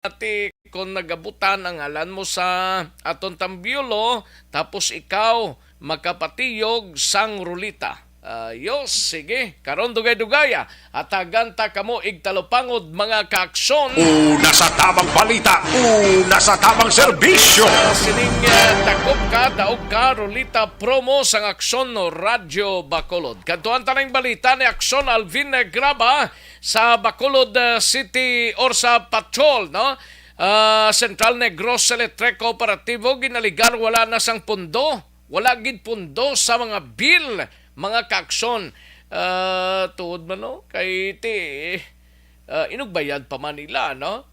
ati kung nagabutan ang ngalan mo sa aton tambyulo tapos ikaw makapatiyog sang rulita. Yos, sige, karon dugay-dugaya at haganta kamo igtalopangod mga kaaksyon. Una sa tamang balita, una sa tamang serbisyo. Sining takop ka, daog ka, rulita promo sang aksyon no Radyo Bacolod. Kantuan tanang balita ni Aksyon Alvin Graba sa Bacolod City or sa Patrol, no? Central Negros Electric Cooperativo ginaligar wala na sang pundo. Wala gid pundo sa mga bill, mga kaaksyon. Tuod man no? Kay ti inugbayad pa man nila, no?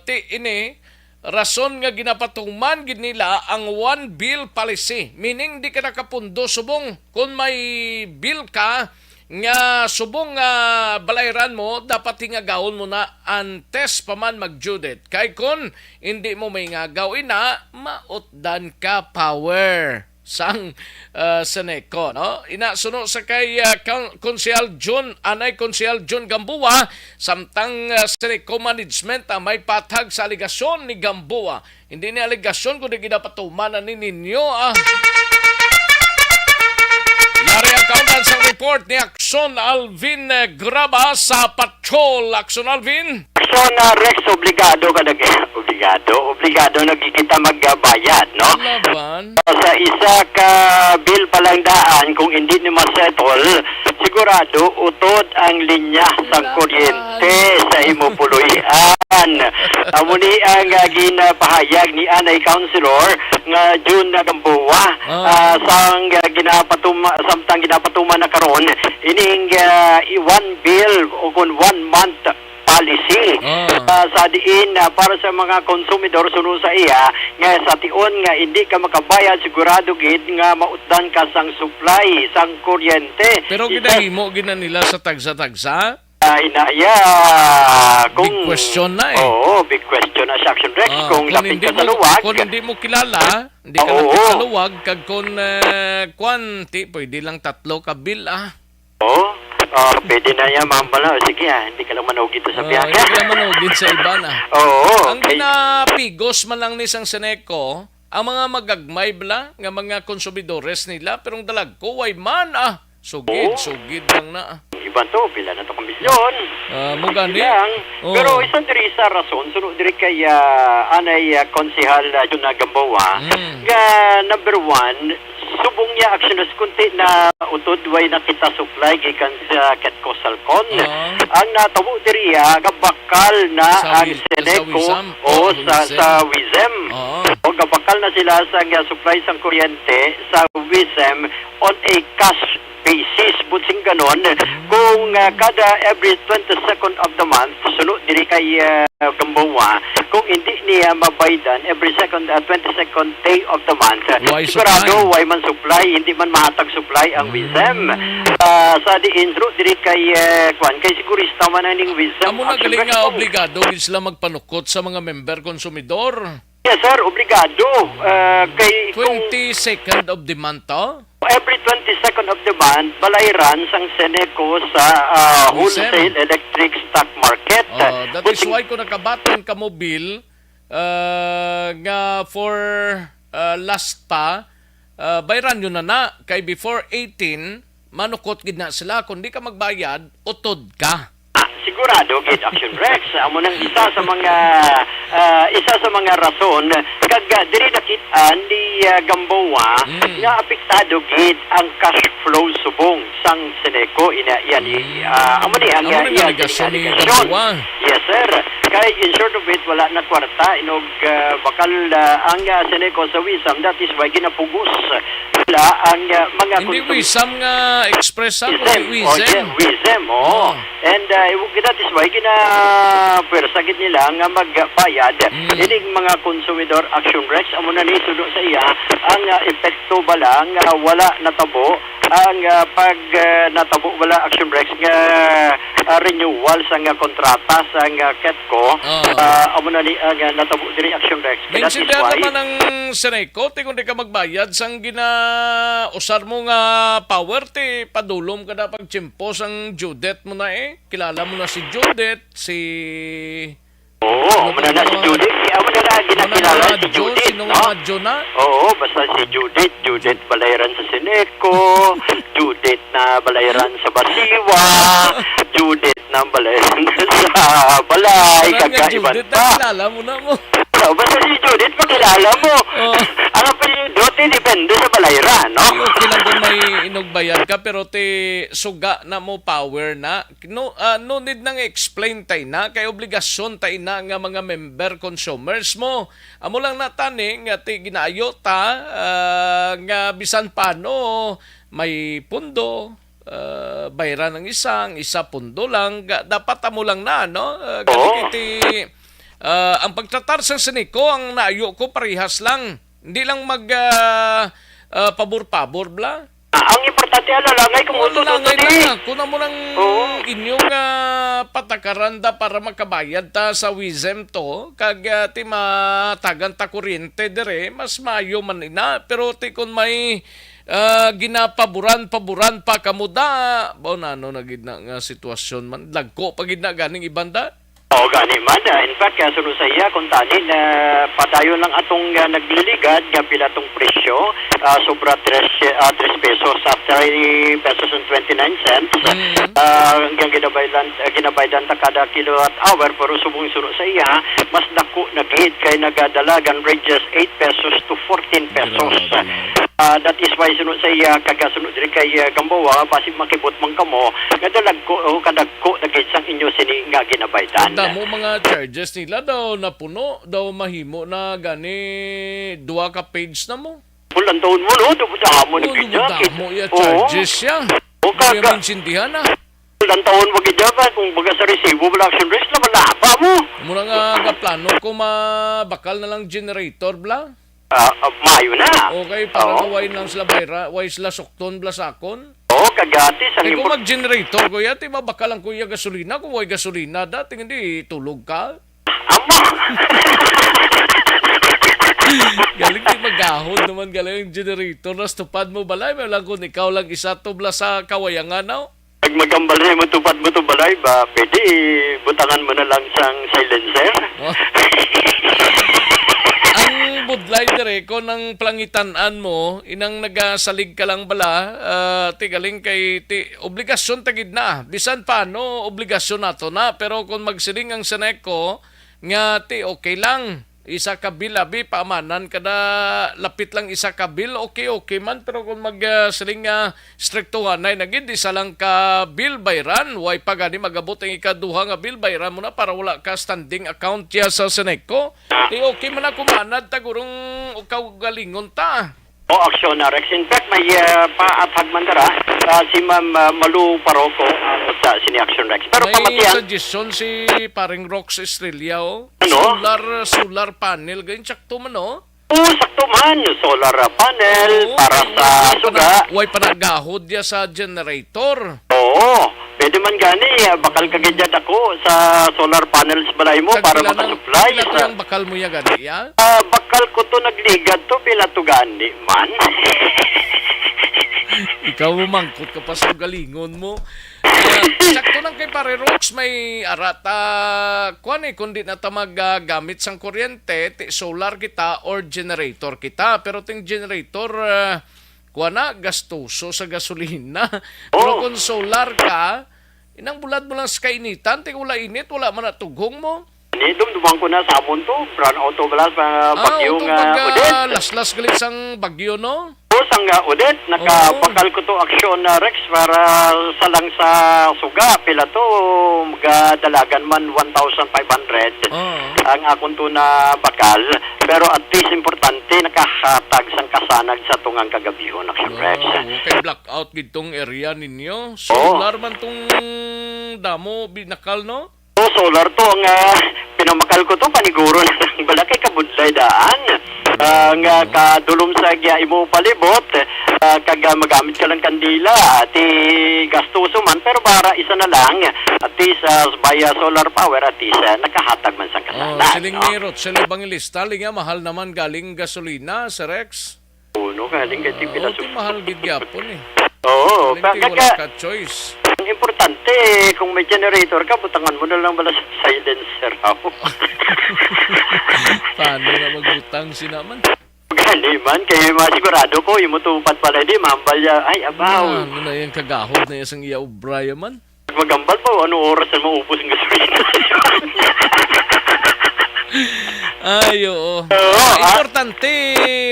Ti ini rason nga ginapatuman gid nila ang one bill policy, meaning di ka nakapundo subong kung may bill ka nga subong nga balayran mo, dapat hingagawon mo na antes pa man mag-due date. Kay kun hindi mo may ngagawin na, mautdan ka power sang Seneco, no? Inasuno sa kay Konsyal John, anay Konsyal John Gamboa, samtang Seneco management may patag sa aligasyon ni Gamboa. Hindi ni aligasyon kundi ginapatumanan ni ninyo, Yari accountants ang report ni Aksyon Alvin Graba sa Patrol. Aksyon Alvin? Aksyon Rex, obligado ka obligado nagkikita magbayad, no? Laban? Sa isa ka bill palang daan, kung hindi ni masettle, sigurado utod ang linya sa kuryente sa imupuluyan. Amo ni ang ginapahayag ni Anay Councilor nga June Gamboa samtang ginapatuman na karon ining one bill o kung 1 month policy sa diin para sa mga konsumidor suno sa iya nga sa tion nga hindi ka makabayad sigurado gid nga mautdan ka sang supply sang kuryente. Pero ginahimo gina nila sa tagsa-tagsa? Kung big question na Oo, big question na sa Action Rex. Kung lapit ka sa luwag. Kung hindi mo kilala, hindi ka lapit sa luwag, kag kung kwanti, pwede lang 3 ka bill, pwede na yan, mambala. Sige, hindi ka lang manugin sa biyahe. Hindi ka lang manugin sa iba na. Ang ginapigos man lang ni sang Seneco, ang mga magagmay bla, nga mga konsumidores nila, pero ang dalag ko, way man, sugid lang na. Iban to, pila na to kang milyon. Mugani. Pero isang diri sa rason, sunod diri kay Anay Konsehal Jun Gamboa, nga number 1, subong niya aksyones kunti na utod way nakita supply gikan sa Ket Cosalcon. Ang natabo diri gabakal na ang Seneco o sa Wisem. O gabakal na sila sa supply sang kuryente sa Wisem on a cash basis. Butsing ganon, kung kada every 22nd of the month, sunod diri kay Gamboa, kung hindi niya mabaydan every 22nd day of the month, sigurado way man supply, hindi man mahatag supply ang Wisem. Sa diin, sunod diri kay kay sigurista man ning Wisem. Amo na galing nga obligado sila magpanukot sa mga member konsumidor. Yes, sir, obligado. Kay 22nd of the month, every 22nd of the month, balayran sang Seneco sa wholesale electric stock market. That is why kung nakabaton ka mo bill, nga for last pa, bayran yun na kay before 18, manukot gid na sila. Kung di ka magbayad, utod ka. Sigurado gid Action Rex amo nang isa sa mga rason kag diri nakita ni Gamboa nga apektado gid ang cash flow subong sang Seneco yan amo ni ang allegation ni Gamboa. Yes sir, kay in short of it wala na kwarta inog bakal ang Seneco sa Wisam, that is why ginapugos nila ang mga hindi Wisam nga express kundi Wisem. And that is why pwersa gid nila nga magbayad ining mga consumidor Action Rex amo na ni sudo sa iya ang epekto bala nga wala natabo ang pag natabo bala Action Rex nga renewal sa nga kontrata sa nga Ketco amo na ni nga natabo diri Action Rex. That is why naman ang Seneco ti kundi ka magbayad sang usar mo nga power ti padulom ka na pagtsimpo sang Judet mo na kilala mo na si Judet, si Oo, manana si Judith. Manana ginakilala si Judith, Sinong no? mga John na? Oo, basta si Judith Balayran sa Sineco, Judith na Balayran sa Basiwa, Judith na Balayran sa Balay, Parang nga kagaiban Judith, pa. nakilala mo na mo. Oh, basta si Judith, pakilala mo. Oh. Ang apelyido, depende sa Balayran, no? Okay lang kung may inugbayad ka, pero suga na mo power na. No need nang explain tayo na, kay obligasyon tayo na nga mga member consumers mo. Amo lang natani nga ginaayo ta, nga bisan paano may pundo, bayaran ng isa pundo lang, dapat amo lang na, no? Ang pagtratar sa Sineco, ang naayo ko parehas lang. Hindi lang pabor-pabor bla. Ang importante, alalangay kung Wala utot ngay eh. na. Kuna mo lang inyong patakaranda para makabayad ta sa Wizem to, kag ti matagan ta kuryente dire, mas mayo man ina. Pero ti kung may ginapaboran pa kamuda, na nagid na nga sitwasyon man. Lagko pagid na ganing ibanda. Oo, gani man. In fact, sunod sa iya, kung tani na padayon lang atong nagliligad, nga pila tong presyo, sobra 3 pesos at 3 pesos and 29 cents. Hanggang ginabaydan ta kada kilowatt hour, pero subong sunod sa iya, mas dako naghit kay nagadalagan ranges 8 pesos to 14 pesos. That is why sunod sa iya, kagasunod rin kay Gamboa, basi makibot man kamo, nga kadagko naghit sang inyo sini nga ginabaydan. Damo mga charges nila daw napuno, daw mahimo na gani 2 ka page na mo. Pulang taon mo, no? Damo na kidya. Damo ya charges siya. O Kaya kaga. maintindihan na. Pulang taon mo kidya ka. Kung baga sa receivable action risk na malapa mo. Muna nga plano ko mabakal na lang generator bla. Mayo na. Okay, para maway lang sila bayra, way sila sukton bla sakon. Oo, kagatis. Eh kung mag-generator kuya, ti mabakal lang kuya gasolina. Kung way gasolina dati hindi tulog ka. Ama! Galing di magahod naman galing yung generator na stupad mo balay. May lang kung ikaw lang isa to bla sa kawayangan na. Pag magambal na matupad mo to balay ba, pwede butangan mo na lang sang silencer. Oh. Ang budlay dire ko ng plangitanan mo, inang nagasalig ka lang bala, ti galing kay obligasyon tagid na. Bisan paano obligasyon nato na, pero kung magsiling ang Sineco nga okay lang. Isa ka bill abi paamanan kada lapit lang isa ka bill okay man, pero kung magsiling striktuhan ay nagid isa lang ka bill bayran, way pa gani magabot ang ikaduha nga bill bayran mo na para wala ka standing account ya sa Sineco. Okay man ako manad tagurong ukaw galingon ta. O, action na Rex. In fact, may paatag man dara si Ma'am Malu Paroco sa sini Action Rex. Pero May pamatian, suggestion si paring Rox Estrella Ano? Solar panel ganyan sakto man sakto man, solar panel para sa suga. Way panagahod ya sa generator. Oo, pwede man gani, bakal kagadyad ako sa solar panels balay mo para makasupply. Pila to yung bakal mo ya gani ya? Bakal ko to nagligad to, pila to gani man. Ikaw mangkot ka pa sa galingon mo. Sakto lang kay pare Rox, may arata kundi na ta magagamit sang kuryente, solar kita or generator kita. Pero ting generator gastuso sa gasolina. Pero kung solar ka, inang bulad mo lang sa kainitan, wala init, wala man natughong mo. Dumdumang ko na sa amon to, brown auto balas bagyong Odette. Las-las galit sang bagyo, no? Sang Odette, nakabakal ko to aksyon na Rex para salang sa suga. Pila to, dalagan man 1,500 ang akong to na bakal. Pero at least importante, nakahatag sang kasanag sa tungang kagabihon aksyon Rex. Okay, blackout gitong area ninyo. Solar man tong damo binakal, no? Solar to ang pinamakal ko to paniguro na ng balakay kabudlay daan. Nga kadulom sa imo palibot, kag magamit ka lang kandila, ti gastuso man, pero para isa na lang, at least via solar power, at least nakahatag man sa kasanan. Siling mirot, sila Evangelista, linga mahal naman galing gasolina sa Rex. Galing kay tipila. Mahal gid gyapon Oo, wala ka choice. Ang importante, kung may generator ka, butangan mo na lang bala sa silencer ako. Paano na magbutang sinaman? Gani man, kaya masigurado ko, yung mutupad pala di, mambal niya, ay, abaw. Ano na yung kagahod na isang iya ubraya man? Magambal pa, ano oras na maubos ang gasolina? Ay, oo. Importante,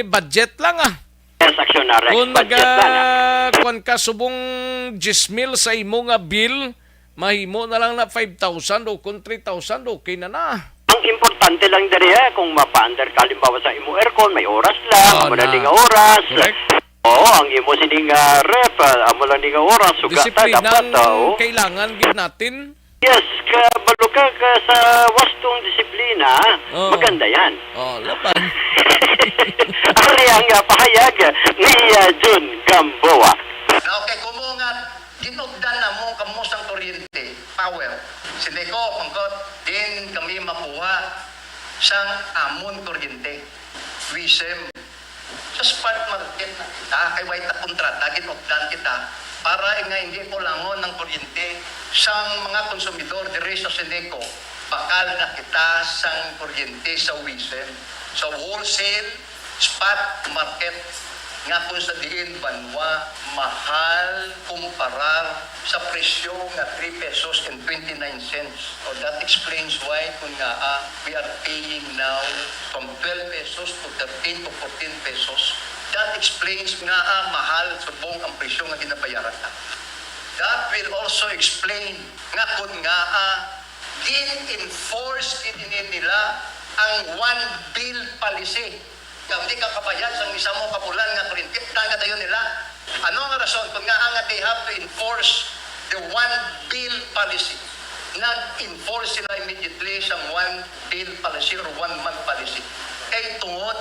budget lang Yes, actionary. Kung Budget lang, kung ka subong 10,000 sa imo nga bill, mahimo na lang na 5,000 o kung 3,000, okay na na. Ang importante lang dari kung mapa-under ka, halimbawa sa imo aircon, may oras lang, amo lang nga oras. Correct. Oo, ang imo sining rep, amo lang nga oras, sugata Disiplinang dapat. Oo. kailangan gid natin. Yes, kabalo ka sa wastong disiplina, Oo. maganda yan. Oh, laban. Ari ang pahayag ni Jun Gamboa. Okay, kumo nga, ginugdan na mo kamusang kuryente, power. Sineko, pangkot, din kami makuha sang amon kuryente. Wisem. Sa spot market na kita, kay white na kontrata, ginugdan kita, para nga hindi po langon ng kuryente sang mga konsumidor dire sa Sineco, bakal na kita sang kuryente sa Wisem. So wholesale, spot market, nga kung sa diin banwa, mahal kumparar sa presyo nga 3 pesos and 29 cents. So that explains why kung nga we are paying now from 12 pesos to 13 to 14 pesos. That explains nga mahal sa buong ang presyo nga ginabayaran na. That will also explain nga kung nga din-enforce din nila ang one bill policy. Kung di ka kabayad sa isa mo kapulan nga kuryente, tanga tayo nila. Ano ang rason? Kung nga they have to enforce the one bill policy. Nag-enforce sila immediately sa one bill policy or 1 month policy. Kay tungod,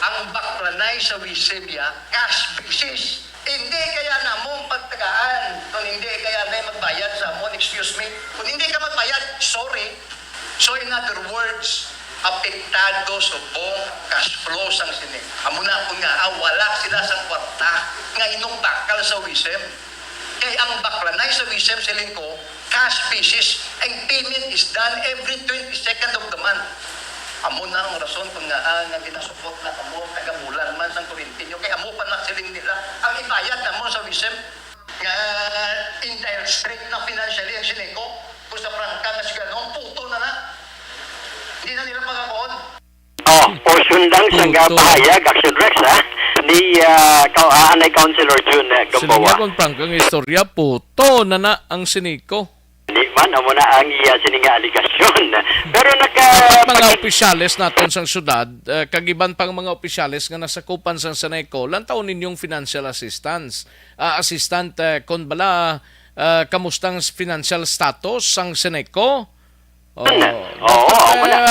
ang baklanay sa Wisebia, cash basis. Hindi kaya namong pagtagaan. Kung hindi kaya may magbayad sa amon, excuse me. Kung hindi ka magbayad, sorry. So in other words, apektado sa buong cash flow sang Sineco. Amo na kung nga, wala sila sang kwarta nga inong bakal sa Wisem. Kaya ang baklanay sa Wisem Silinko, cash basis, ang payment is done every 22nd of the month. Amo na ang rason kung nga ginasupot na amo, tagamulan man sang kurinti nyo, kaya amo pa na siling nila. Ang ibayad na mo sa Wisem, nga in dire straight na financially ang Sineco, kung sa prangka nga siya, puto na na. Hindi na nila pagkakoon. Portion lang sa pahayag, Action Rex, ni Anay Councilor Jun Sila Gamboa. kung prangkang istorya, puto na na ang Sineco. Hindi man, amo na ang sininga aligasyon. Pero Mga opisyales natin sa syudad, kagiban pang mga opisyales nga nasakupan sa Sineco, lantaw ninyong financial assistance. Assistant, kung bala, kamustang financial status sang Sineco?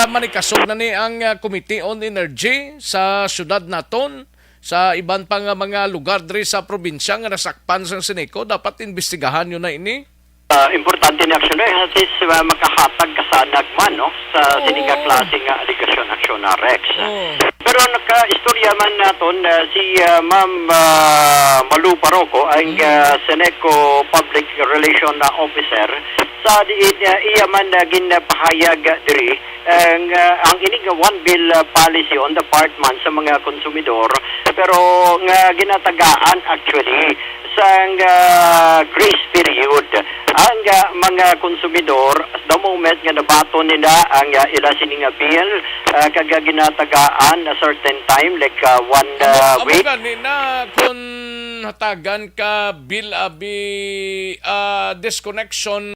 Manikasog na ni ang Committee on Energy sa syudad naton, sa iban pang mga lugar diri sa probinsya nga nasakpan sa Sineco, dapat investigahan nyo na ini. Importante ni Action Rex is makahatag kasanag man no sa sininga klaseng aligasyon Action Rex. Pero naka-istorya man naton si Ma'am Malu Paroco ang Sineco Public Relation Officer sa diin iya man ginapahayag diri ang ining one bill policy on the part man sa mga konsumidor, pero nga ginatagaan actually sang grace period ang mga konsumidor the moment nga nabato nila ang ila sininga bill kaga ginatagaan a certain time like 1 week. Amo ganina kung hatagan ka bill abi disconnection,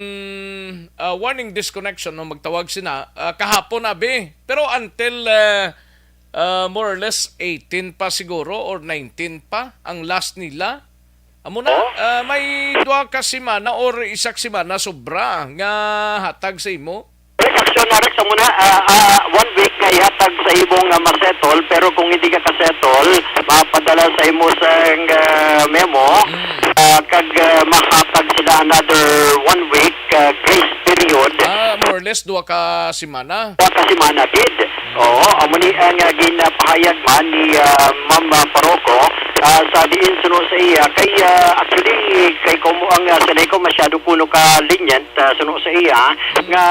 warning disconnection no magtawag sina kahapon abi, pero until more or less 18 pa siguro or 19 pa ang last nila. Amo na may 2 ka semana or 1 semana sobra nga hatag sa imo. Action Rex mo na 1 week nga ihatag sa imong masettle, pero kung hindi ka kasettle mapadala sa imo sa memo kag mahatag sila another 1 week grace period. More or less 2 ka semana. 2 ka semana gid. Oo, amo ni ang ginapahayag man ni Ma'am Parroco sa diin suno sa iya kay actually kay komo ang sanay ko masyado kuno ka lenient suno sa iya nga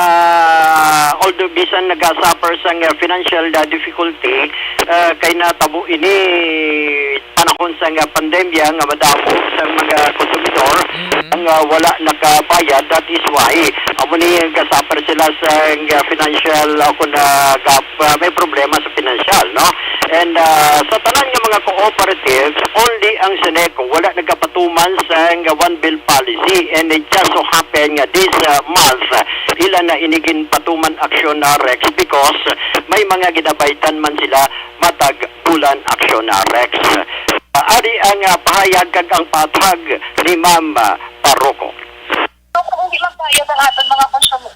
although bisan nagasuffer sang financial difficulty kay natabo ini panahon sa pandemya nga madamo sa mga konsumidor ang wala nakabayad. That is why amo ni gasuffer sila sa financial kung may problema sa financial, no? And sa tanan nga mga cooperatives, only ang Seneco wala nagkapatuman sa one bill policy, and it just so happen nga this month ila na inigin patuman aksyon na Rex because may mga ginabaytan man sila matag bulan aksyon na Rex. Ari ang pahayag kag ang patag ni Ma'am Parroco. So, kung hindi magbayad ang ating mga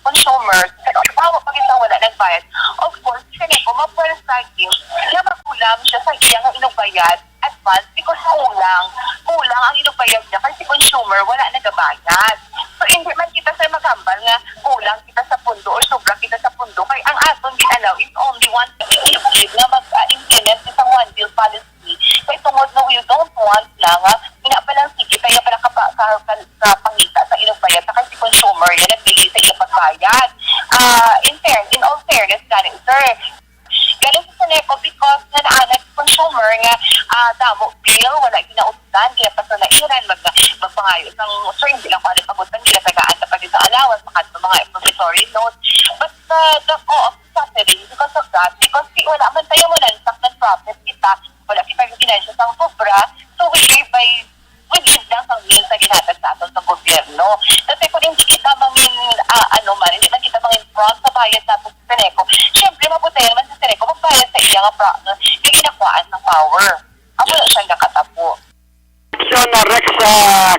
consumers, bawa pag isang wala nagbayad, of course, kasi kung ma-prescribe na magulang siya sa iyang inugbayad advance because kulang ang inugbayad niya kasi consumer wala nagabayad. So, hindi man kita sa maghambal nga kulang kita sa pundo o sobra kita sa pundo. Kaya ang aton ginalaw is only one thing na mag-implement isang one bill policy. Kaya tungod na we don't want na nga, pinapalang sige, kaya pala kapangita sa inugbayad sa kasi consumer yan nagbigay sa iyong pagbayad. In all fairness, galing sir, galing sa Seneco because na naanak consumer nga damo bill, wala ginautan, kaya pa sa nairan, magpangayo ng sir, hindi lang kung ano pagutan, hindi na tagaan sa pag-isang allowance, makanta mga promissory notes. But the co-op suffering because of that, because wala man tayo mo lansak ng profit kita, wala kita ginansya sa sobra, so we give lang ang means na ginatag sa atin sa gobyerno. Kasi kung hindi kita hindi man kita mangin front sa bayad natin sa Seneco, syempre mabuti naman sa Seneco, magbayad sa iyang ginakwaan ng power. Amo na siyang nakatapo. So na Rex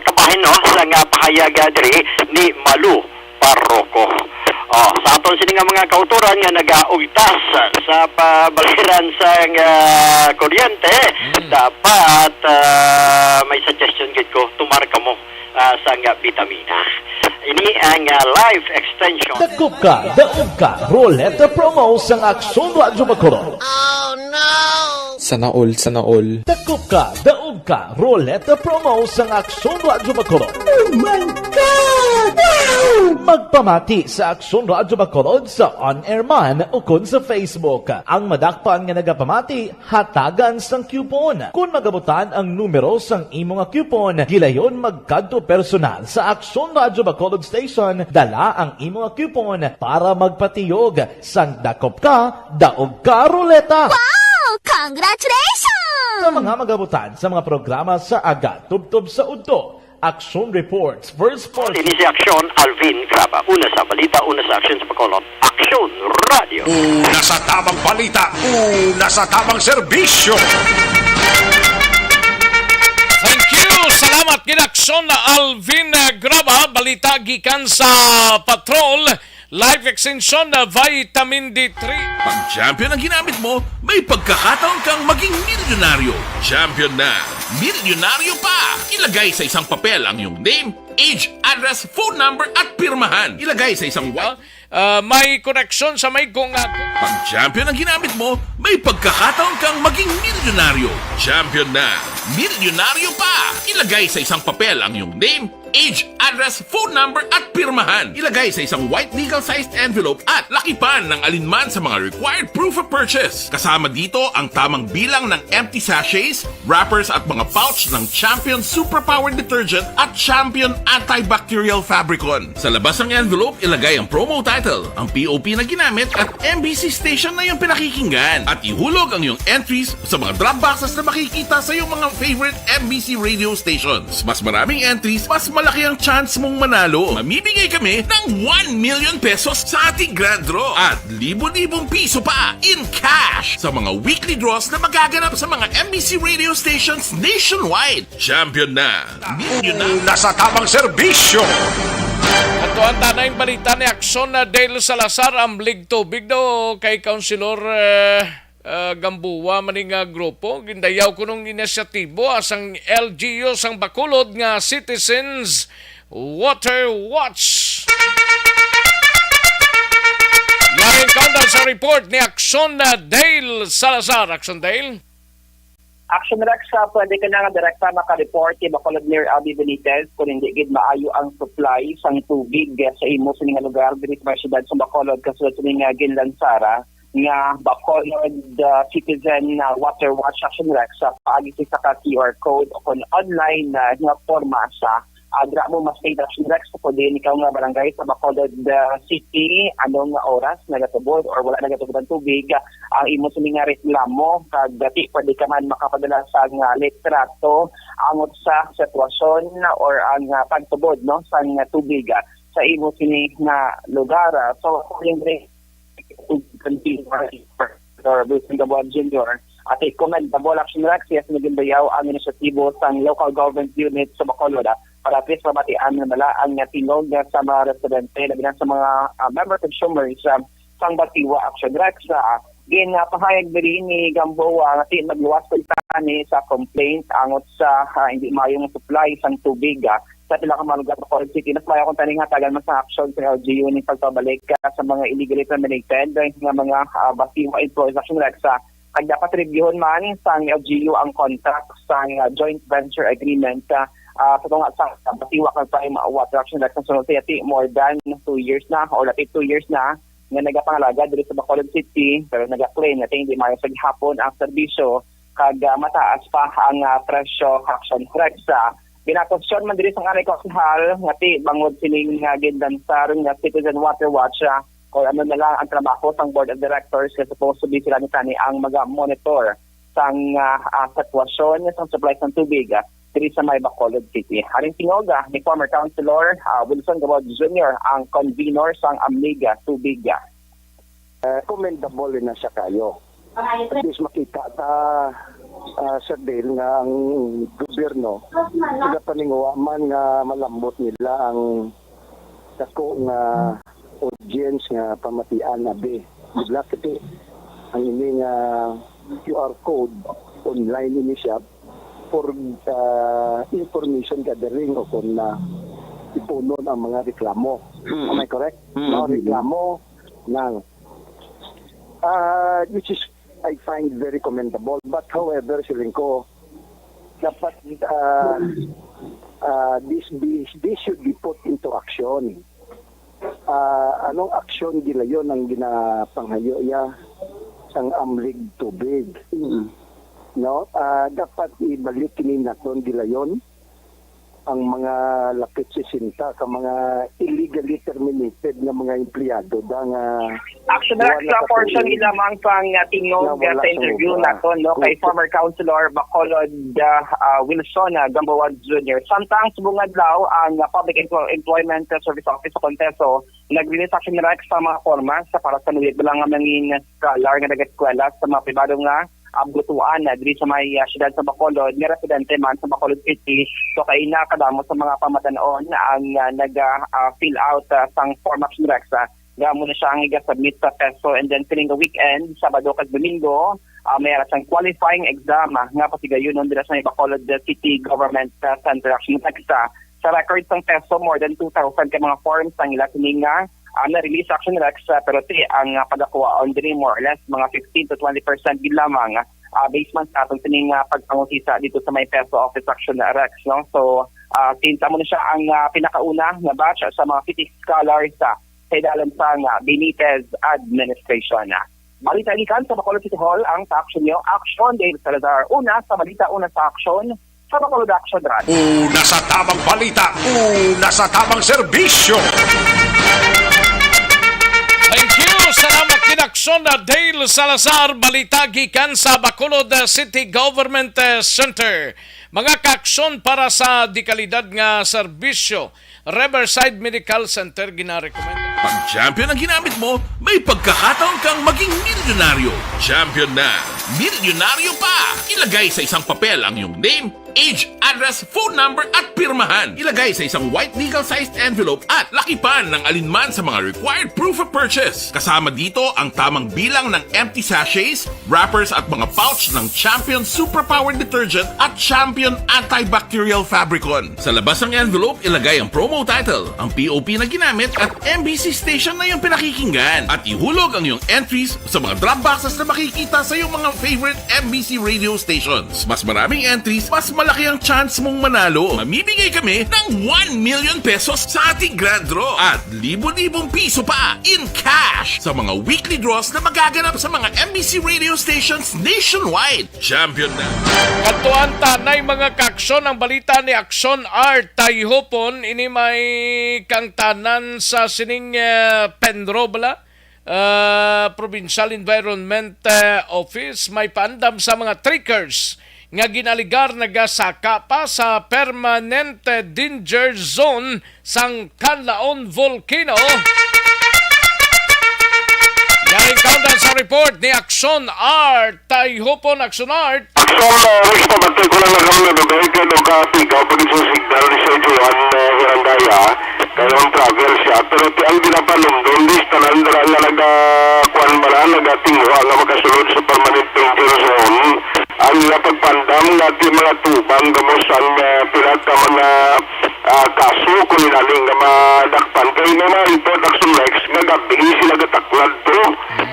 kabahin no sa nga pahayag diri ni Malu Parroco. Sa aton sini nga mga kauturan nga nagaugtas sa pabaliran sa kuryente, dapat may suggestion gid ko tumarka mo sa nga vitamina. Ini ang life extension. Dakop ka, daog ka, Roleta Promo sang Aksyon Radyo Bacolod. Sana all. Dakop ka, daog ka, Roleta Promo sang Aksyon Radyo Bacolod. Oh my God! Wow! Magpamati sa Aksyon Radyo Bacolod sa on-air man o kun sa Facebook. Ang madakpan nga nagapamati, hatagan sang coupon. Kung magabutan ang numero sang imo nga coupon, gilayon magkadto personal sa Aksyon Radyo Bacolod Station, dala ang imo nga coupon para magpatiyog sang dakop ka, daog ka, Roleta. Congratulations! Sa mga magabutan sa mga programa sa Aga Tubtob sa Udto, Action Reports, First Force. Ini si Aksyon Alvin Graba. Una sa balita, una sa aksyon sa Bacolod. Aksyon Radio. Una sa tamang balita, una sa tamang serbisyo. Thank you! Salamat Ginaksyon na Alvin Graba. Balita gikan sa Patrol. Life Extension na Vitamin D3. Pag champion ang ginamit mo, may pagkakataon kang maging milyonaryo. Champion na, milyonaryo pa! Ilagay sa isang papel ang iyong name, age, address, phone number at pirmahan. Ilagay sa isang May connection sa may kung Pag champion ang ginamit mo, may pagkakataon kang maging milyonaryo. Champion na, milyonaryo pa! Ilagay sa isang papel ang iyong name, age, address, phone number at pirmahan. Ilagay sa isang white legal-sized envelope at lakipan ng alinman sa mga required proof of purchase. Kasama dito ang tamang bilang ng empty sachets, wrappers at mga pouch ng Champion Superpower Detergent at Champion Antibacterial Fabricon. Sa labas ng envelope, ilagay ang promo title, ang POP na ginamit at MBC station na yung pinakikinggan. At ihulog ang iyong entries sa mga drop boxes na makikita sa iyong mga favorite MBC radio stations. Mas maraming entries, mas malaki ang chance mong manalo. Mamibigay kami ng 1 million pesos sa ating grand draw at libo-libong piso pa in cash sa mga weekly draws na magaganap sa mga MBC radio stations nationwide. Champion na, milyon Una sa tamang serbisyo. Ato ang tanay balita ni Aksyon na Dale Salazar ang tubig do kay Councilor Gambuwa maning grupo. Gindayaw ko nung inisyatibo asang LGU sang Bacolod nga Citizens Water Watch. Yaring atong countdown sa report ni Action Dale Salazar. Action Dale. Action Rex, pwede ka na nga direkta maka-report kay Bacolod Mayor Abby Benitez kung hindi gid maayo ang supply sang tubig sa imo sa nga lugar diri sa siyudad sa Bacolod kasulod sa nga ginlansara nga Bacolod Citizen Water Watch Action Rex sa paagi sa QR code o kung online nga forma sa adra mo mas kay Action Rex sa pwede ikaw nga barangay sa Bacolod City anong nga oras nagatubod or wala nagatubod ang tubig ang imo sa mga reklamo kag dati pwede ka man makapadala sa nga litrato angot sa sitwasyon or ang pagtubod no sa nga tubig sa imo sini nga lugar. So according or Wilson Gabuan Jr. at i-commendable Action Rex yes nagimbayaw ang inisyatibo sa local government unit sa Bacolod para at least mabatian na nila ang tingog sa mga residente na sa mga member consumers sang Batiwa Action Rex. Ginapahayag din ni Gamboa nga magluwas ko ni sa complaint angot sa hindi mayong supply sang tubig sa pila ka mga lugar sa Bacolod City. Mas mayo kung taning hatagan mas sa action sa LGU ni pagpabalik sa mga illegally terminated nga mga Batiwa employees Action Rex. Kag dapat reviewon man sa LGU ang contract sa joint venture agreement sa tunga sa Batiwa kag sa Water Action Rex sa sunod more than 2 years na or lapit 2 years na nga nagapangalaga diri sa Bacolod City pero nag-claim na hindi mayo sa gihapon ang serbisyo kag mataas pa ang presyo Action Rex. Binakonsyon man diri sa anay konsehal nga bangod sining gindansar nga Citizen Water Watch o ano na lang ang trabaho sang board of directors kasi supposed to be sila ni ang mag-monitor sang sitwasyon sa supply ng tubig diri sa may Bacolod City. Haring tingog ni former councilor Wilson Gabuan Jr. ang convener sang Amiga Tubig. Commendable na siya kayo. At least makita Sir Dale nga ang gobyerno sila paninguwa man nga malambot nila ang dako nga audience nga pamatian na be. Bigla kasi ang ini nga QR code online ini siya for information gathering o kung ipunon ang mga reklamo. Am I correct? No, reklamo ng which is I find very commendable. But however, siling ko, dapat this should be put into action. Anong action gila yon ang ginapanghayo sang amlig tubig? No? Dapat ibalik kini naton gila yon ang mga lapit 60 ka mga illegally terminated nga mga empleyado nga Action Rex sa portion ilamang pang tingog sa interview naton no kay former councilor Bacolod Wilson Gamboa Jr. Samtang subong adlaw ang Public Employment Service Office sa Conteso nag-release Action Rex sa mga forma sa para sa nulit bilang nga mangin scholar nga nag-eskwela sa mga pribado nga abgutuan diri sa may siyudad sa Bacolod nga residente man sa Bacolod City. So kay nakadamo sa mga pamatanon ang nag-fill out sang form Action Rex nga muna siya ang i-submit sa PESO and then piling the weekend Sabado kag Domingo may siyang qualifying exam nga pasigayon dira sa Bacolod City Government Center Action Rex. Sa records ng PESO more than 2,000 ka mga forms ang ila kining na-release Action Rex pero ang pagkakuha on diri more or less mga 15 to 20% gid lamang basement sa atong sining pagpangutisa dito sa may PESO Office Action Rex no. So tinta mo na siya ang pinakauna nga batch sa mga city scholars sa dalan sa Benitez administration. Balita ikan sa Bacolod City Hall ang sa action nyo Action Dale Salazar. Una sa balita, una sa action sa Bacolod Action Radio. Una sa tamang balita, una sa tamang serbisyo. Thank you! Salamat kinaksyon na Dale Salazar, balita gikan sa Bacolod City Government Center. Mga kaaksyon para sa dikalidad nga serbisyo, Riverside Medical Center ginarekomenda. Pag champion ang ginamit mo, may pagkakataon kang maging milyonaryo. Champion na! Milyonaryo pa! Ilagay sa isang papel ang iyong name, age, address, phone number at pirmahan. Ilagay sa isang white legal-sized envelope at lakipan ng alinman sa mga required proof of purchase. Kasama dito ang tamang bilang ng empty sachets, wrappers at mga pouch ng Champion Superpower Detergent at Champion Antibacterial Fabricon. Sa labas ng envelope, ilagay ang promo title, ang POP na ginamit at MBC station na yung pinakikinggan. At ihulog ang iyong entries sa mga drop boxes na makikita sa iyong mga favorite MBC radio stations. Mas maraming entries, mas malaki ang chance mong manalo. Mamimigay kami ng 1 million pesos sa ating grand draw at libo-libong piso pa in cash sa mga weekly draws na magaganap sa mga MBC radio stations nationwide. Champion na! Katuan tanay mga kaksyon ang balita ni Aksyon Art Tayhopon ini may kang tanan sa sining Pendrobla Provincial Environment Office may paandam sa mga trickers nga ginaligar nagasaka pa sa permanent danger zone sang Canlaon Volcano. Yaring kaundan sa report ni Aksyon Art Tayhopon. Aksyon Art. Aksyon, pabatay ko lang na kami nababay ka ng kapigaw pag sa signal ni Sir Johan Hirandaya kayong travel siya. Pero ang ginapalundon, listanan na nagakuan ba na, nagatingwa na makasunod sa permanent danger zone. Ang napagpandam natin mga tubang gamos ang pirata mga kaso kung inaling na madakpan. Kaya may mga report Action Rex, nagabi sila gataklad to.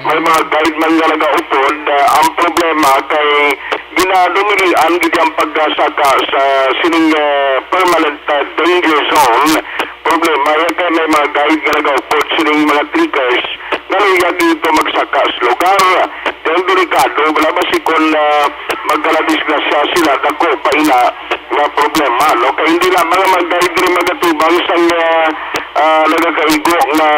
May mga guide man nga nagaupod. Ang problema kay ginadumilian giti ang pagkasaka sa sining permanent danger zone. Problema kay may mga guide nga nagaupod sining mga trickers na nangya dito magsaka sa lugar. Yung delikado, wala ba si kung magkaladisgrasya sila, dako pa ina na problema, no? Kaya hindi lang mga mag-guide rin magatubang sa nagakaigo na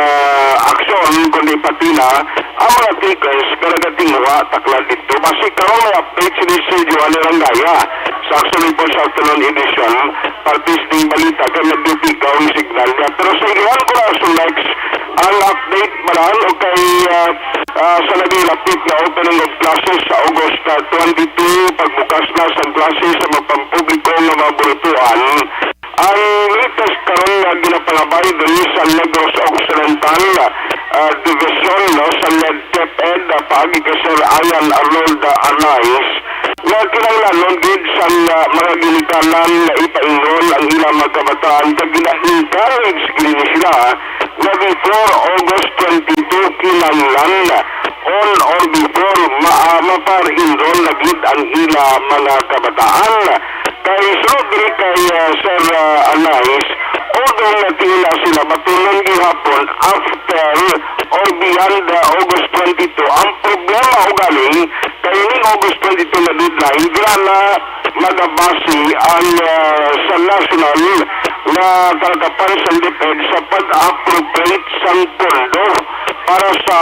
aksyon, kundi pati na ang mga trickers na nagatingwa takla dito. Kasi karoon may update si Sergio Anirangaya sa Action Report sa afternoon edition, partis ng balita kaya nagdupigaw yung signal niya. Pero sa ilan ko na so next, ang update maran o kay sa nagilapit na opening of classes sa August 22, pagbukas na sa classes sa magpampubliko na maburutuan. Ang latest karon na ginapangabay dali sa Negros Occidental Division no, sa NEDTEP-ED paagi kay Sir Ayan Arnold Anais na kinanglanon gid sa mga ginikanan na ipaingon ang ilang mga kabataan kag gina-encourage gini sila na before August 22 kinanglan on or before mapar-enroll na gid ang ilang mga kabataan. Kay sunod din kay Sir Anais, although natila sila matulong gihapon after or beyond August 22, ang problema o galing kay ni August 22 na deadline, na magabasi ang sa national na karakapan sa DepEd sa pag-appropriate sa pondo para sa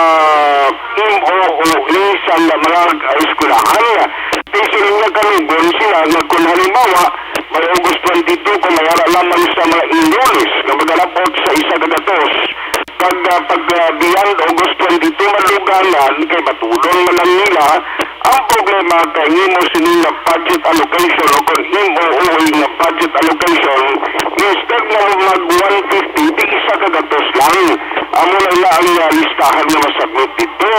MOOE sa mga eskwelahan. Kasi nga kalugon sila na kung halimbawa may August 22 kung mayara lamang sa mga enrollees na magalapot sa isa kagatos pag beyond August 22 maluganan kay matulong man lang nila ang problema kay himo sining na budget allocation o kung MOOE na budget allocation instead na mag 150 di isa kagatos lang amo na ang listahan na masabot dito.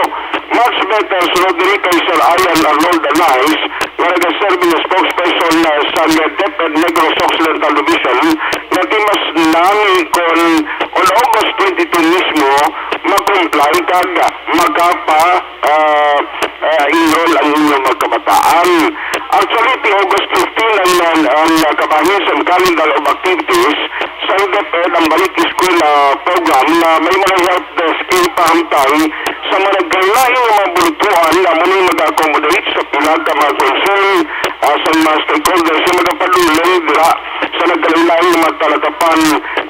Much better sunod din kay Sir Ayan Arnold Anais na nag-serve na spokesperson sa DepEd Negros Occidental Division na mas nami kung on August 22 mismo mag-comply kag magkapa-enroll ang inyong mga kabataan. Actually, August 15 ang kabahin sa calendar of activities sa DepEd ang balik school program na may mga help desk pahamtang sa mga galaing mga bultuan na muna mag-accommodate sa pilag ka mga concern sa mga stakeholders sa mga padulong dira sa nagkalilaing mga talagapan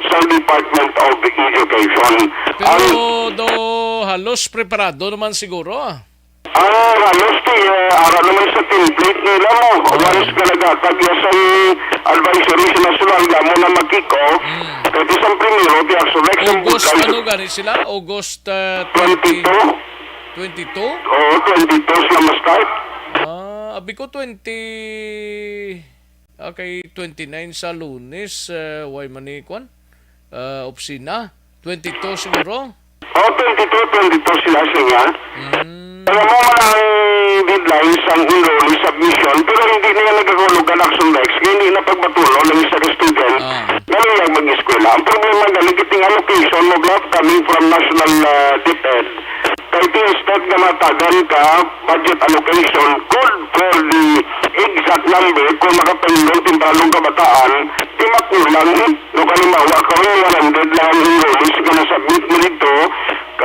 sa Department of Education. Pero halos preparado naman siguro halos ara naman sa template nila mo. Once ka nagatagya sa advisory sa national mo na mag-kick-off, kahit isang primero, di Action Rex. August, ano gani sila? August 22? 22? Oo, 22 sila ma-start. Abi ko 20... Okay, 29 sa Lunes, why manikwan? Opsina, 22 siguro. 22 sila siya. Alam mo man ang deadlines ang enrollment submission, pero hindi na yan nagkagulog ang action next, hindi na pagpatulo ng isa ka student na niyang mag-eskwela. Ang problema na ligiting allocation mo not coming from national DepEd. Kahit instead na matagan ka, budget allocation good for the exact number kung makapainong timbalong kabataan, timakulang, no kalimawa, kung 100 lang enrollment, sige na submit mo dito,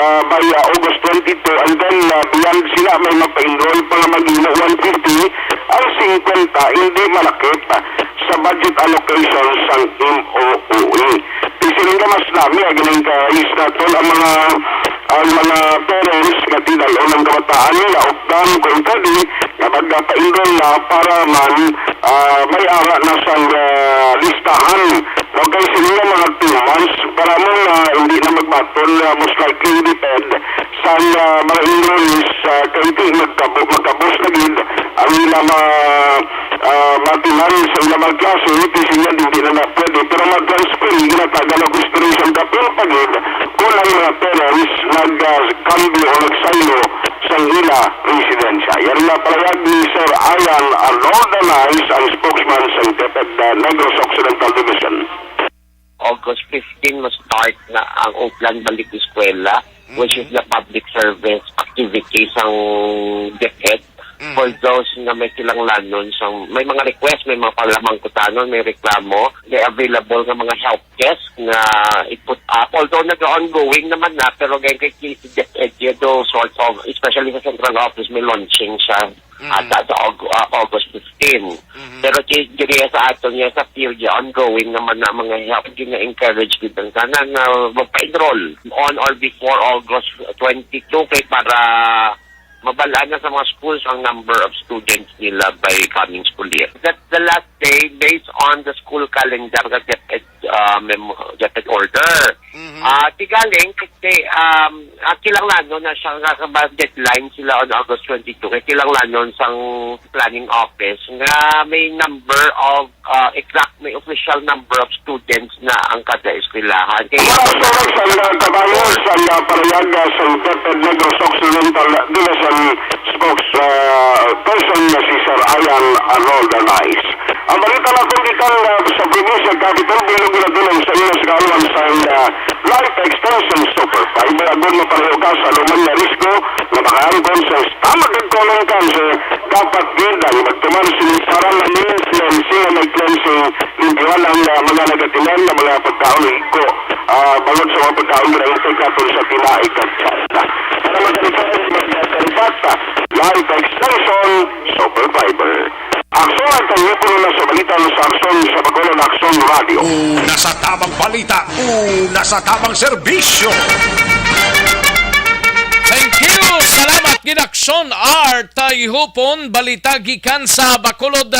by August 22, and then beyond sila may mapa-enroll pa nga maging 150, ang 50 hindi malakit sa budget allocation sang MOOE. Pisiling ka mas nami, galing ka is na to ang mga parents na tinalo ng kabataan nila optan kung tadi na magpa-enroll na para man may ara na sang listahan. Okay, sila mga 2 months para mo na hindi na magbatol most likely depend sa mga enrollees kahit magkabos na gid ang nila matinan sa ilang mga klase, hindi sila hindi na pwede pero mag-transfer ginatagal na restoration kapil pagid kung ang mga parents nag-cambio o nagsaylo sa ila residensya. Yan na palayag ni Sir Ayan Arnoldanais, ang spokesman sa DepEd Negros Occidental Division. August 15 ma-start na ang Oakland Balik Eskwela, which is the public service activities ang DepEd. For those na may kilanglan nun, may mga request, may mga palamang kutanon, may reklamo, may available ng mga help desk na i-put up. Although nag-ongoing naman na, pero ganyan kay DepEd, those sorts of, especially sa central office, may launching siya at sa August 15. Pero diriya sa aton niya sa field niya, ongoing naman na mga help, gina-encourage din sana na magpa-enroll on or before August 22 kay para mabalaan na sa mga schools ang number of students nila by coming school year. That's the last day based on the school calendar that DepEd order. Tigaling kasi kilanglan na siyang deadline sila on August 22. Kilanglan sang planning office nga may number of exact may official number of students na ang kada eskwelahan. Kaya sa parayag sa DepEd Negros Occidental Division spokesperson na si Sir Ayan Arnoldanais. Ang balita na kung ikan sa provincial capital bilog na dulong sa iyo sa kaluan sa life extension super 5 agon na pareho ka sa lumang na risko na makaangkon sa stomach and colon cancer dapat gindan magtuman sinisaran na cleansing na may cleansing limpiwan ang mga nagatinan na mga pagkaon ko balot sa mga pagkaon na ito katol sa tinaig at sasta. Para magsalita life extension super fiber. Akson ang tangyupulo na sa balita sa Akson sa Bacolod Akson Radio. Una sa tamang balita, una sa tamang serbisyo. Thank you! Salamat Ginakson R. Tayhupon, balita gikan sa Bacolod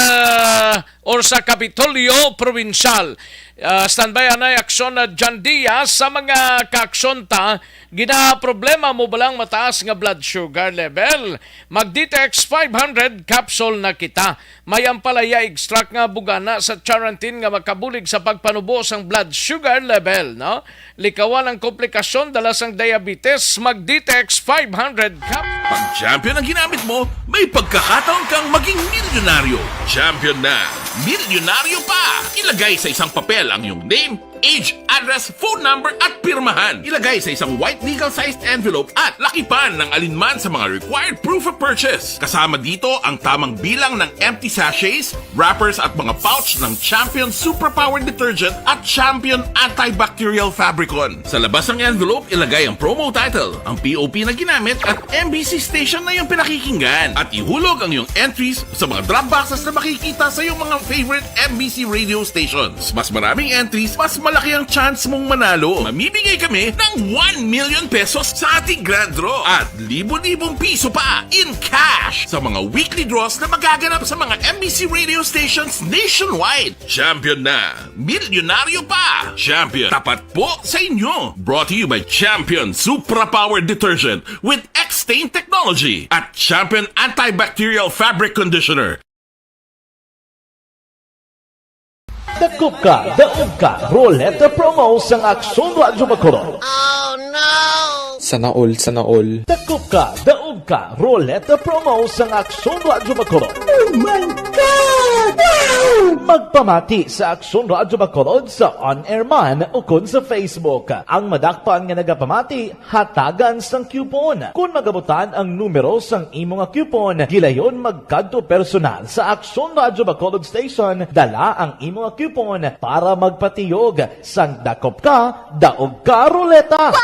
or sa Kapitolyo Provincial. Standby anay aksyon na John Diaz sa mga kaaksyon ta, gina problema mo balang mataas nga blood sugar level. Mag-Detox 500 capsule na kita. May ampalaya extract nga bugana sa Charantin nga makabulig sa pagpanubo sang blood sugar level. No? Likawan ang komplikasyon dala sang diabetes, mag-Detox 500 capsule. Pag champion ang ginamit mo, may pagkakataon kang maging milyonaryo. Champion na, milyonaryo pa! Ilagay sa isang papel ang iyong name, age, address, phone number at pirmahan. Ilagay sa isang white legal-sized envelope at lakipan ng alinman sa mga required proof of purchase. Kasama dito ang tamang bilang ng empty sachets, wrappers at mga pouch ng Champion Superpower Detergent at Champion Antibacterial Fabricon. Sa labas ng envelope, ilagay ang promo title, ang POP na ginamit at MBC station na iyong pinakikinggan. At ihulog ang iyong entries sa mga drop boxes na makikita sa iyong mga favorite MBC radio stations. Mas maraming entries, mas malaki ang chance mong manalo. Mamibigay kami ng 1 million pesos sa ating grand draw at libo-libong piso pa in cash sa mga weekly draws na magaganap sa mga MBC radio stations nationwide. Champion na, milyonaryo pa. Champion, tapat po sa inyo. Brought to you by Champion Supra Power Detergent with X-Stain Technology at Champion Antibacterial Fabric Conditioner. Dakop ka, daog ka, roleta promo sang Aksyon Radyo Bacolod. Sana all. Dakop ka, daog ka, roleta promo sang Aksyon Radyo Bacolod. Oh my God! Wow! Magpamati sa Aksyon Radyo Bacolod sa on-air man o kun sa Facebook. Ang madakpan nga nagapamati, hatagan sang coupon. Kung magabutan ang numero sang imong coupon, gilayon magkadto personal sa Aksyon Radyo Bacolod Station, dala ang imong coupon para magpatiyog sang dakop ka, daog ka, roleta.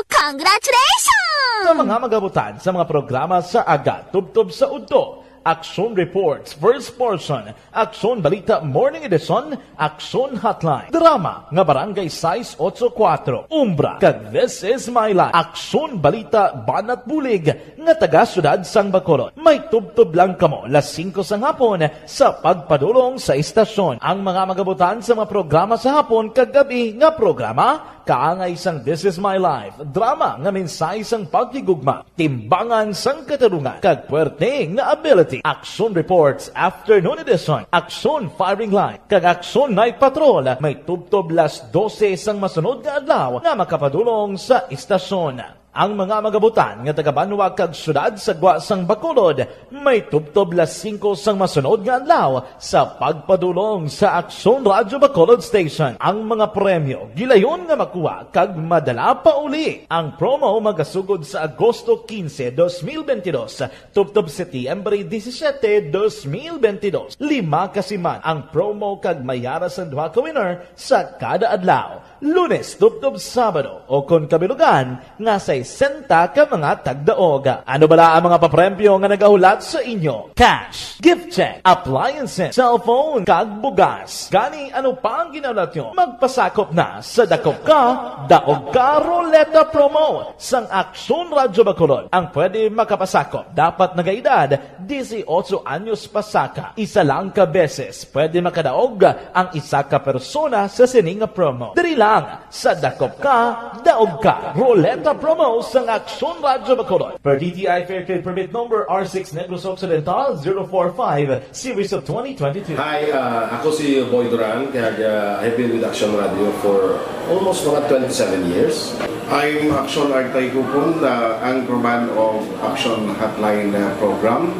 Congratulations! Sa mga magabutan sa mga programa sa Aga Tubtob sa Udto, Aksyon Reports First Portion, Aksyon Balita Morning Edition, Aksyon Hotline, Drama nga Barangay 684, Umbra, kag This Is My Life, Aksyon Balita Banat Bulig nga taga syudad sang Bacolod. May tubtob lang kamo las 5 sang hapon sa pagpadulong sa istasyon. Ang mga magabutan sa mga programa sa hapon kag gabi nga programa kaangay sang This Is My Life, drama nga mensahe sang pagkigugma, timbangan sang katarungan, kag puwerte nga ability. Aksyon Reports Afternoon Edition, Aksyon Firing Line, kag Aksyon Night Patrol, may tubtob las 12 sang masunod nga adlaw nga makapadulong sa istasyon. Ang mga magabutan nga taga-Banwa kag syudad sa Gwa sang Bacolod, may tubtob las 5 sang masunod nga adlaw sa pagpadulong sa Aksyon Radyo Bacolod Station. Ang mga premyo gilayon nga makuha kag madala pa uli. Ang promo magasugod sa Agosto 15, 2022, tubtob Setyembre 17, 2022. 5 kasiman ang promo kag mayara sa duha ka winner sa kada adlaw. Lunes, tubtob Sabado, o kon kabilugan nga sa 60 ka mga tagdaog. Ano bala ang mga papremyo nga nagahulat sa inyo? Cash, gift check, appliances, cellphone, kag bugas. Gani ano pa ang ginaulat nyo? Magpasakop na sa Dakop Ka, Daog Ka Roleta Promo sang Aksyon Radyo Bacolod. Ang pwede makapasakop dapat nagaedad 18 anyos pasaka. Isa lang ka beses pwede makadaog ang isa ka persona sa sining promo. Diri lang sa Dakop Ka, Daog Ka Roleta Promo sang Aksyon Radyo Bacolod. Per DTI Fair Trade Permit Number R6 Negros Occidental 045 Series of 2022. Hi, ako si Boy Duran. I've been with Aksyon Radio for almost mga 27 years. I'm Aksyon Artay Kupon, the anchorman of Aksyon Hotline program.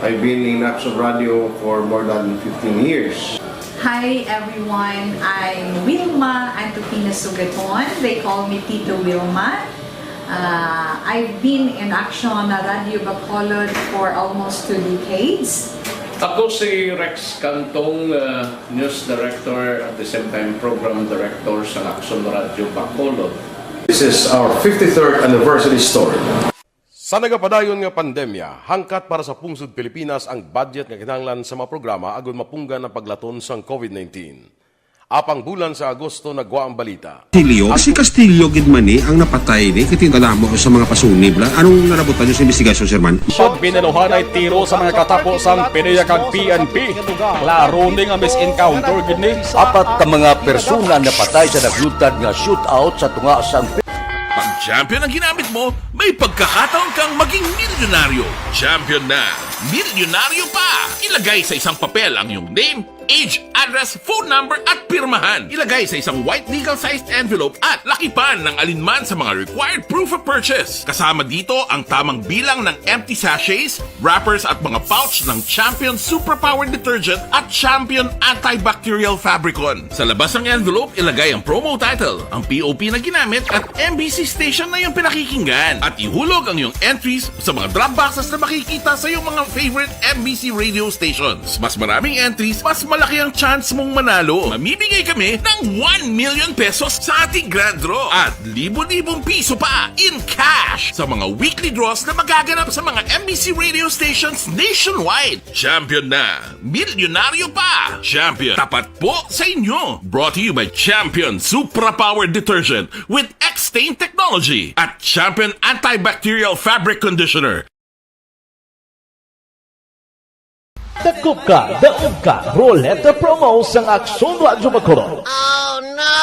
I've been in Aksyon Radio for more than 15 years. Hi everyone, I'm Wilma Antopina Sugaton. They call me Tito Wilma. I've been in Aksyon Radio Bacolod for almost 2 decades. Ako si Rex Cantong, News Director at the same time Program Director sa Aksyon Radio Bacolod. This is our 53rd anniversary story. Sa nagapadayon nga pandemya, hangkat para sa pungsod Pilipinas ang budget nga kinahanglan sa mga programa agon mapunggan ang paglaton sang COVID-19. Apang bulan sa Agosto nagwa ang balita. Si Castillo gidmani ang napatay ni kitindalamo sa mga pasunib. Anong narabutan niyo sa investigasyon, Sir Man? Siyod binaluhan ay tiro sa mga katapos ang PNP kag PNP. Klaro ni nga misencounter gid ni. Apat ka mga persona na patay sa naglutad nga shootout sa tunga sang Pag champion ang ginamit mo, may pagkakataon kang maging milyonaryo. Champion na, milyonaryo pa! Ilagay sa isang papel ang iyong name, age, address, phone number at pirmahan. Ilagay sa isang white legal-sized envelope at lakipan ng alinman sa mga required proof of purchase. Kasama dito ang tamang bilang ng empty sachets, wrappers at mga pouch ng Champion Superpower Detergent at Champion Antibacterial Fabricon. Sa labas ng envelope, ilagay ang promo title, ang POP na ginamit at MBC station na yung pinakikinggan. At ihulog ang iyong entries sa mga drop boxes na makikita sa iyong mga favorite MBC radio stations. Mas maraming entries, mas malaki ang chance mong manalo. Mamimigay kami ng 1 million pesos sa ating grand draw at libo-libong piso pa in cash sa mga weekly draws na magaganap sa mga MBC radio stations nationwide. Champion na, milyonaryo pa. Champion, tapat po sa inyo. Brought to you by Champion Superpower Detergent with X-Stain Technology at Champion Antibacterial Fabric Conditioner. Dakop ka, daog ka, roleta promo sang Aksyon Radyo Bacolod. Oh no!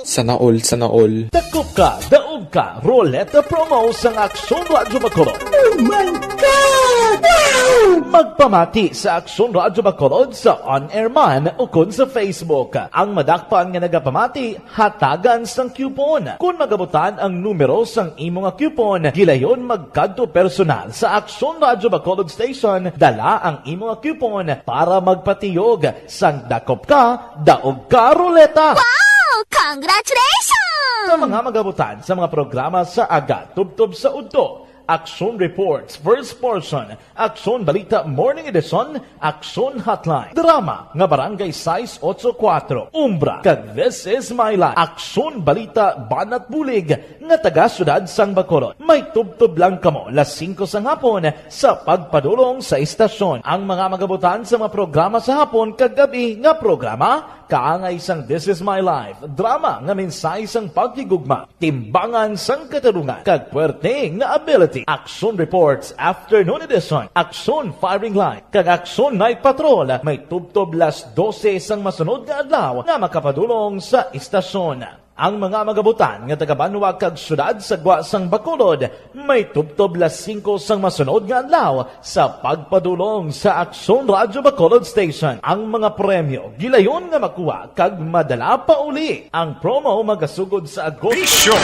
Sana all. Dakop ka, daog ka, roleta promo sang Aksyon Radyo Bacolod. Oh my God! Wow! magpamati sa Aksyon Radyo Bacolod sa on-air man o kun sa Facebook. Ang madakpan nga nagapamati, hatagan sang coupon. Kung magabutan ang numero sang imong coupon, gilayon magkadto personal sa Aksyon Radyo Bacolod Station, dala ang imong coupon para magpatiyog sang dakop ka, daog ka ruleta. Wow! Congratulations! Sa mga magabutan sa mga programa sa Aga Tubtob sa Udto, Aksyon Reports, First Portion, Aksyon Balita Morning Edition, Aksyon Hotline, Drama nga Barangay 684, Umbra, kag This Is My Life, Aksyon Balita Banat Bulig, nga taga syudad sang Bacolod. May tubtob lang kamo las 5 sang hapon sa pagpadulong sa istasyon. Ang mga magabutan sa mga programa sa hapon kag gabi nga programa, kaangay sang This Is My Life, drama nga mensahe sang pagkigugma, timbangan sang katarungan, kag puwerte nga ability. Aksyon Reports Afternoon Edition, Aksyon Firing Line, kag Aksyon Night Patrol, may tubtob las 12 sang masunod nga adlaw nga makapadulong sa istasyon. Ang mga magabutan nga taga-Banwa kag syudad sa Gwa sang Bacolod, may tubtob las 5 sang masunod nga adlaw sa pagpadulong sa Aksyon Radyo Bacolod Station. Ang mga premyo gilayon nga makuha kag madala pa uli. Ang promo magasugod sa Agosto.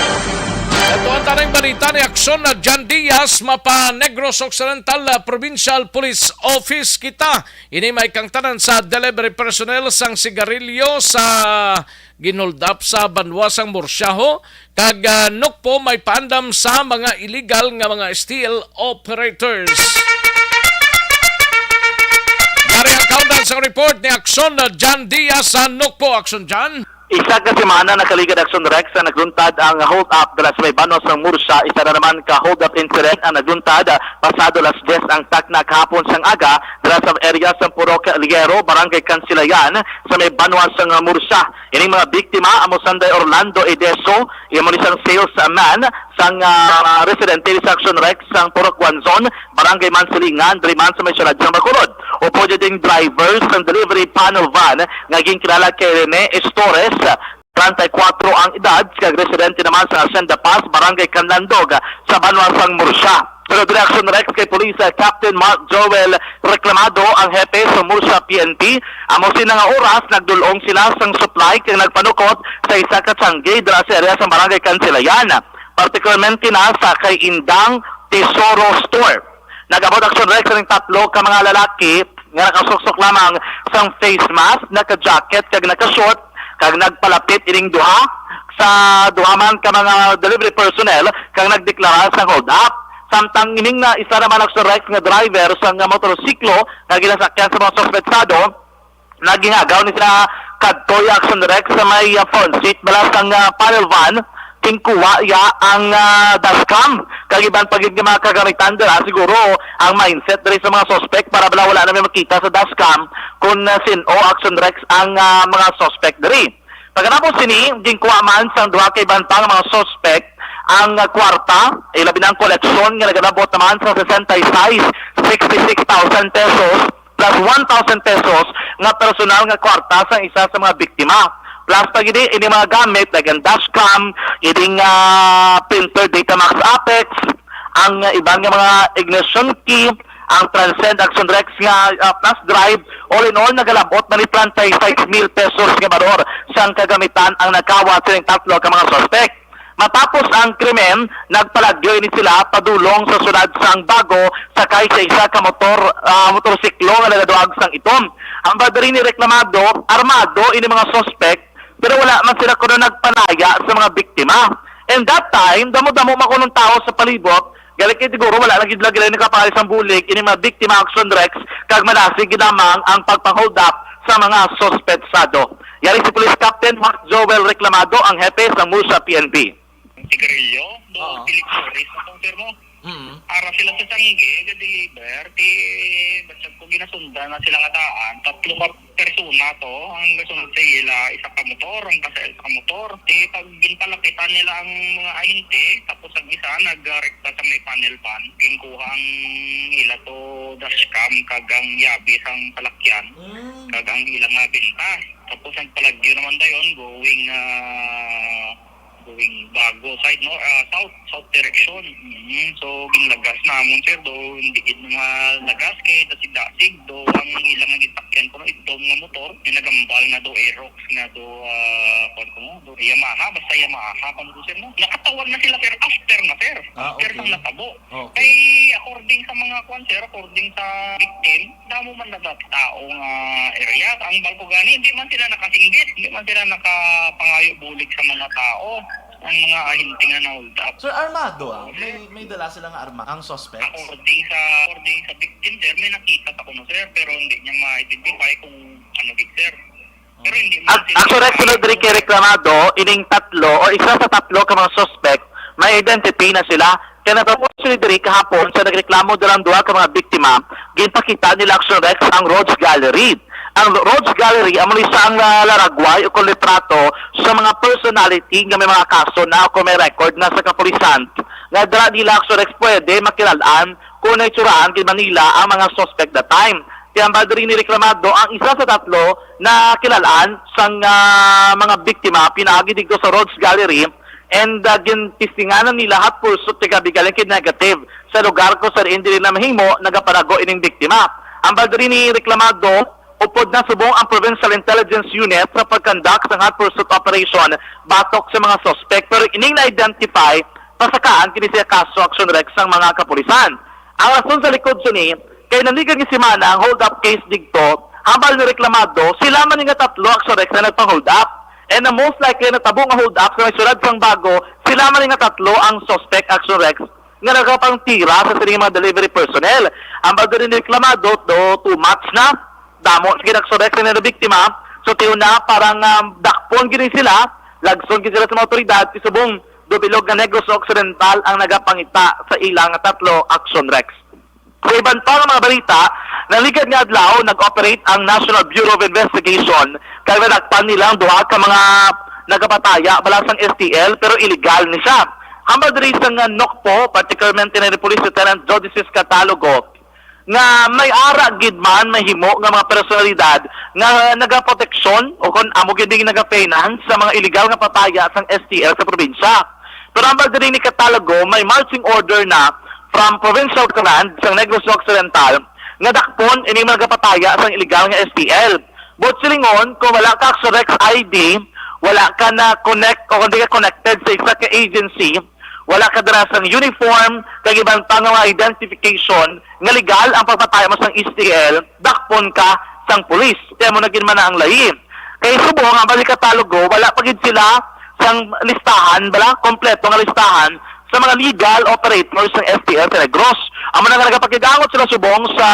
Ito ang tanang balita ni Aksyon na John Diaz, Mapa Negros Occidental Provincial Police Office kita. Ini may kang tanan sa delivery personnel sang sigarilyo sa ginoldap sa Banwasang Mursyaho, kag nukpo may pandam sa mga illegal nga mga steel operators. Yari ang countdown sa report ni Aksyon na John Diaz sa nukpo. Aksyon John? Isa ka semana nakaligad Aksyon Rex ang nagluntad ang hold-up dala sa may Banos ng Murcia. Isa na naman ka hold-up incident ang nagluntad pasado las 10 ang takna kahapon sang aga dala sa area sa Purok Ligero, Barangay Kansilayan sa may Banos ng Murcia. Ining mga biktima amo Sanday Orlando Edeso, imo ni sang sales man sang residente sa Aksyon Rex sang Purok Wanzon, Barangay Mansilingan, Driman sa may syudad sa Bacolod. Upo ding drivers ng delivery panel van naging kilala kay Rene Estores, 34 ang edad, kag residente naman sa Hacienda Paz, Barangay Canlandog sa Banwasang Murcia. Pero Aksyon Rex kay Police Captain Mark Joel Reclamado, ang hepe sa Murcia PNP, amo sina nga oras nagdulong sila sang supply kag nagpanukot sa isa ka tiyangge dira sa area sa Barangay Kansilayan, particularmente na sa kay Indang Tesoro Store. Nag-abot Aksyon Rex ng 3 ka mga lalaki nga nakasuksok lamang sang face mask, naka-jacket kag naka-short, kag nagpalapit ining duha sa duha man ka mga delivery personnel kag nagdeklara sang hold up. Samtang ining na isa naman Aksyon Rex nga driver sang motorsiklo nga ginasakyan sa mga suspetsado, nagingagaw ni sila kadtoy Aksyon Rex sa may front seat bala sang panel van, tingkuwa ya ang dashcam. Kagiban pagid nga mga kagamitan dira, siguro ang mindset diri sa mga suspect para bala wala na may makita sa dashcam kung sin-o Aksyon Rex ang mga suspect diri. Pagkatapos sini, gingkuha man sang duha kay bantang mga suspect ang kwarta, ilabi ng koleksyon nga naganabot naman sa 66,000 pesos plus 1,000 pesos nga personal nga kwarta sa isa sa mga biktima. Plus pagidi ini mga gamit like ang dashcam, iding printer Datamax Apex, ang ibang mga ignition key, ang Transcend Aksyon Rex nga plus drive, all in all nagalabot na ni 35,000 pesos nga valor sang kagamitan ang nakawat sa 3 ka mga suspect. Matapos ang krimen, nagpalagyo ini sila padulong sa syudad sang Bago sakay sa isa ka motorsiklo nga nagaduag sang itom. Ang badari ni Reklamado, armado ini mga suspect, pero wala man sila kuno nagpanaya sa mga biktima. And that time, damo-damo makunong tao sa palibot, galing kay siguro wala lagi ni kapalis ang bulig, ini mga biktima Aksyon Rex, kag manasig ginamang ang pagpang-hold up sa mga suspetsado. Yari si Police Captain Mark Joel Reclamado, ang hepe sa Murcia PNP. Sigarilyo, do Pilictoris na confirmo. Ara sila sa Sangge, ga-deliver, batsag ko ginasundan na sila nga daan, 3 ka persona to, ang gasunod sa ila, isa ka motor, ang isa ka motor, pag ginpalapitan nila ang mga ahinte, tapos ang isa nag-rekta sa may panel van, ginkuha ang ila to dashcam, kagang yabi sang palakyan, kagang ilang nga binta, tapos ang palagyo naman dayon, going going bago side, no? South direction. So, ginlagas namon, sir, do hindi lagas kay dasig-dasig, do ang ilang nga gitakyan ko, no, ito nga motor, yung nagambal nga do Aerox nga do, do Yamaha, basta Yamaha, kung sir, no? Nakatawag na sila, sir, after na, sir. After nang natabo. Okay. Kay, according sa mga sir, according sa victim, damo man na taong area. Ang balko gani, hindi man sila nakasinggit, hindi man sila nakapangayo bulig sa mga tao, ang mga ahinti nga na hold up. Sir, armado may dala silang arma, ang suspects? According sa victim, sir, may nakita ako no, sir, pero hindi niya ma-identify kung ano sir. Pero hindi man sila... Actually, sunod rin kay reklamado, ining tatlo o isa sa tatlo ka mga suspect, may identity na sila. Kaya natapos sila diri kahapon sa nagreklamo dalang duha ka mga biktima, ginpakita nila Action Rex ang Rhodes Gallery. Ang Rhodes Gallery, amo isang laragway o kung litrato sa mga personality nga may mga kaso na o may record na sa kapulisan. Nga dala nila Action Rex pwede makilalaan kung naitsuraan kay Manila ang mga suspect that time. Kaya ang badari ni reklamado ang isa sa tatlo na kilalaan sa mga biktima pinagi dito sa Rhodes Gallery and gintistinganan nila lahat pulso tigabigaling kid negative sa lugar ko sa hindi na mahimo nagaparago ining biktima. Ang badari ni reklamado upod na subong ang Provincial Intelligence Unit sa pagkandak sa hot pursuit operation batok sa mga suspect pero ining na-identify pasakaan kini siya kaso Action Rex ang mga kapulisan. Ang rason sa likod sini kay nandigan ni Simana ang hold up case digto hambal ni reklamado sila man nga tatlo Action Rex na nagpang hold up and the most likely na tabong ang hold up sa may sulad sang bago sila man nga tatlo ang suspect Action Rex nga nagapang tira sa sining mga delivery personnel. Ang bago ni reklamado do 2 months na damo sige nagsurek na ng biktima so tiyo na parang dakpon gini sila lagson gini sila sa mga otoridad isubong dobilog na Negros Occidental ang nagapangita sa ilang tatlo Action Rex. Sa iban pa ng mga balita naligad nga adlaw nag-operate ang National Bureau of Investigation kaya nagpan nilang duha ka mga nagapataya balasang STL pero illegal ni siya. Hambal diri sa Nokpo particularmente ni Police Lieutenant Jodicis Catalogo nga may ara gid man mahimo nga mga personalidad nga nagaproteksyon o kon amo gid nagafinance sa mga illegal nga pataya sang STL sa probinsya. Pero ang diri ni Catalogo may marching order na from Provincial Command sang Negros Occidental nga dakpon ini mga pataya sang illegal nga STL. But silingon kung wala ka Action Rex ID, wala ka na connect o hindi ka connected sa isa ka agency, wala ka dara sang uniform, kag ibang pang mga identification nga legal ang pagpataya mo sang STL, dakpon ka sang pulis. Kaya mo naging man ang lahi. Kaya subong ang balik Catalogo, wala pa gid sila sang listahan, bala kompleto nga listahan sa mga legal operators ng STL sa Negros. Ang mga nagapakidangot sila subong sa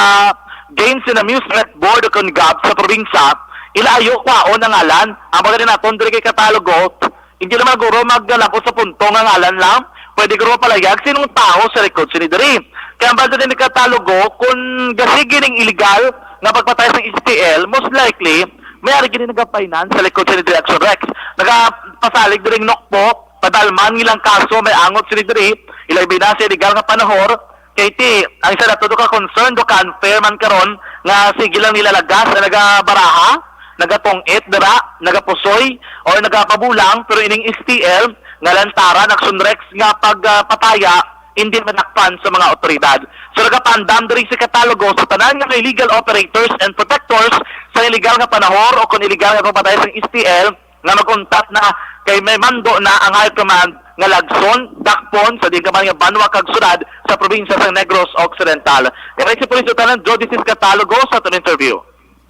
Games and Amusement Board o Congab sa probinsya, ilayo kwaon ang ngalan. Ang mga rin natin diri kay Catalogo, hindi naman guro maglalapos sa punto nga ngalan lang, pwede guro palayag sinong tao sa record sinidiri. Kaya ang banda din ni Catalogo, kung gasigi ng illegal na pagpatay ng STL, most likely, may ari gini nag-finance sa likod sinidiri Action Rex. Nagapasalig din Nokpo, padalman nilang kaso, may angot sinidiri, ilay binasa illegal nga panahor, kay ti, ang isa na todo ka concern, do ka unfair man karon nga sige lang nilalagas na nagabaraha, nagatongit, dara, nagapusoy, o nagapabulang, pero ining STL, nga lantaran, Action Rex nga pagpataya, hindi manakpan sa mga otoridad. So nagapandam diri sa Catalogo sa tanan nga illegal operators and protectors sa illegal nga panahor o kung illegal nga pagpataya sa STL nga mag-contact na kay may mando na ang High Command nga lagson, dakpon sa di ka nga banwa kag syudad sa probinsya sa Negros Occidental. Kaya si Police Lieutenant Jodicis Catalogo sa itong interview.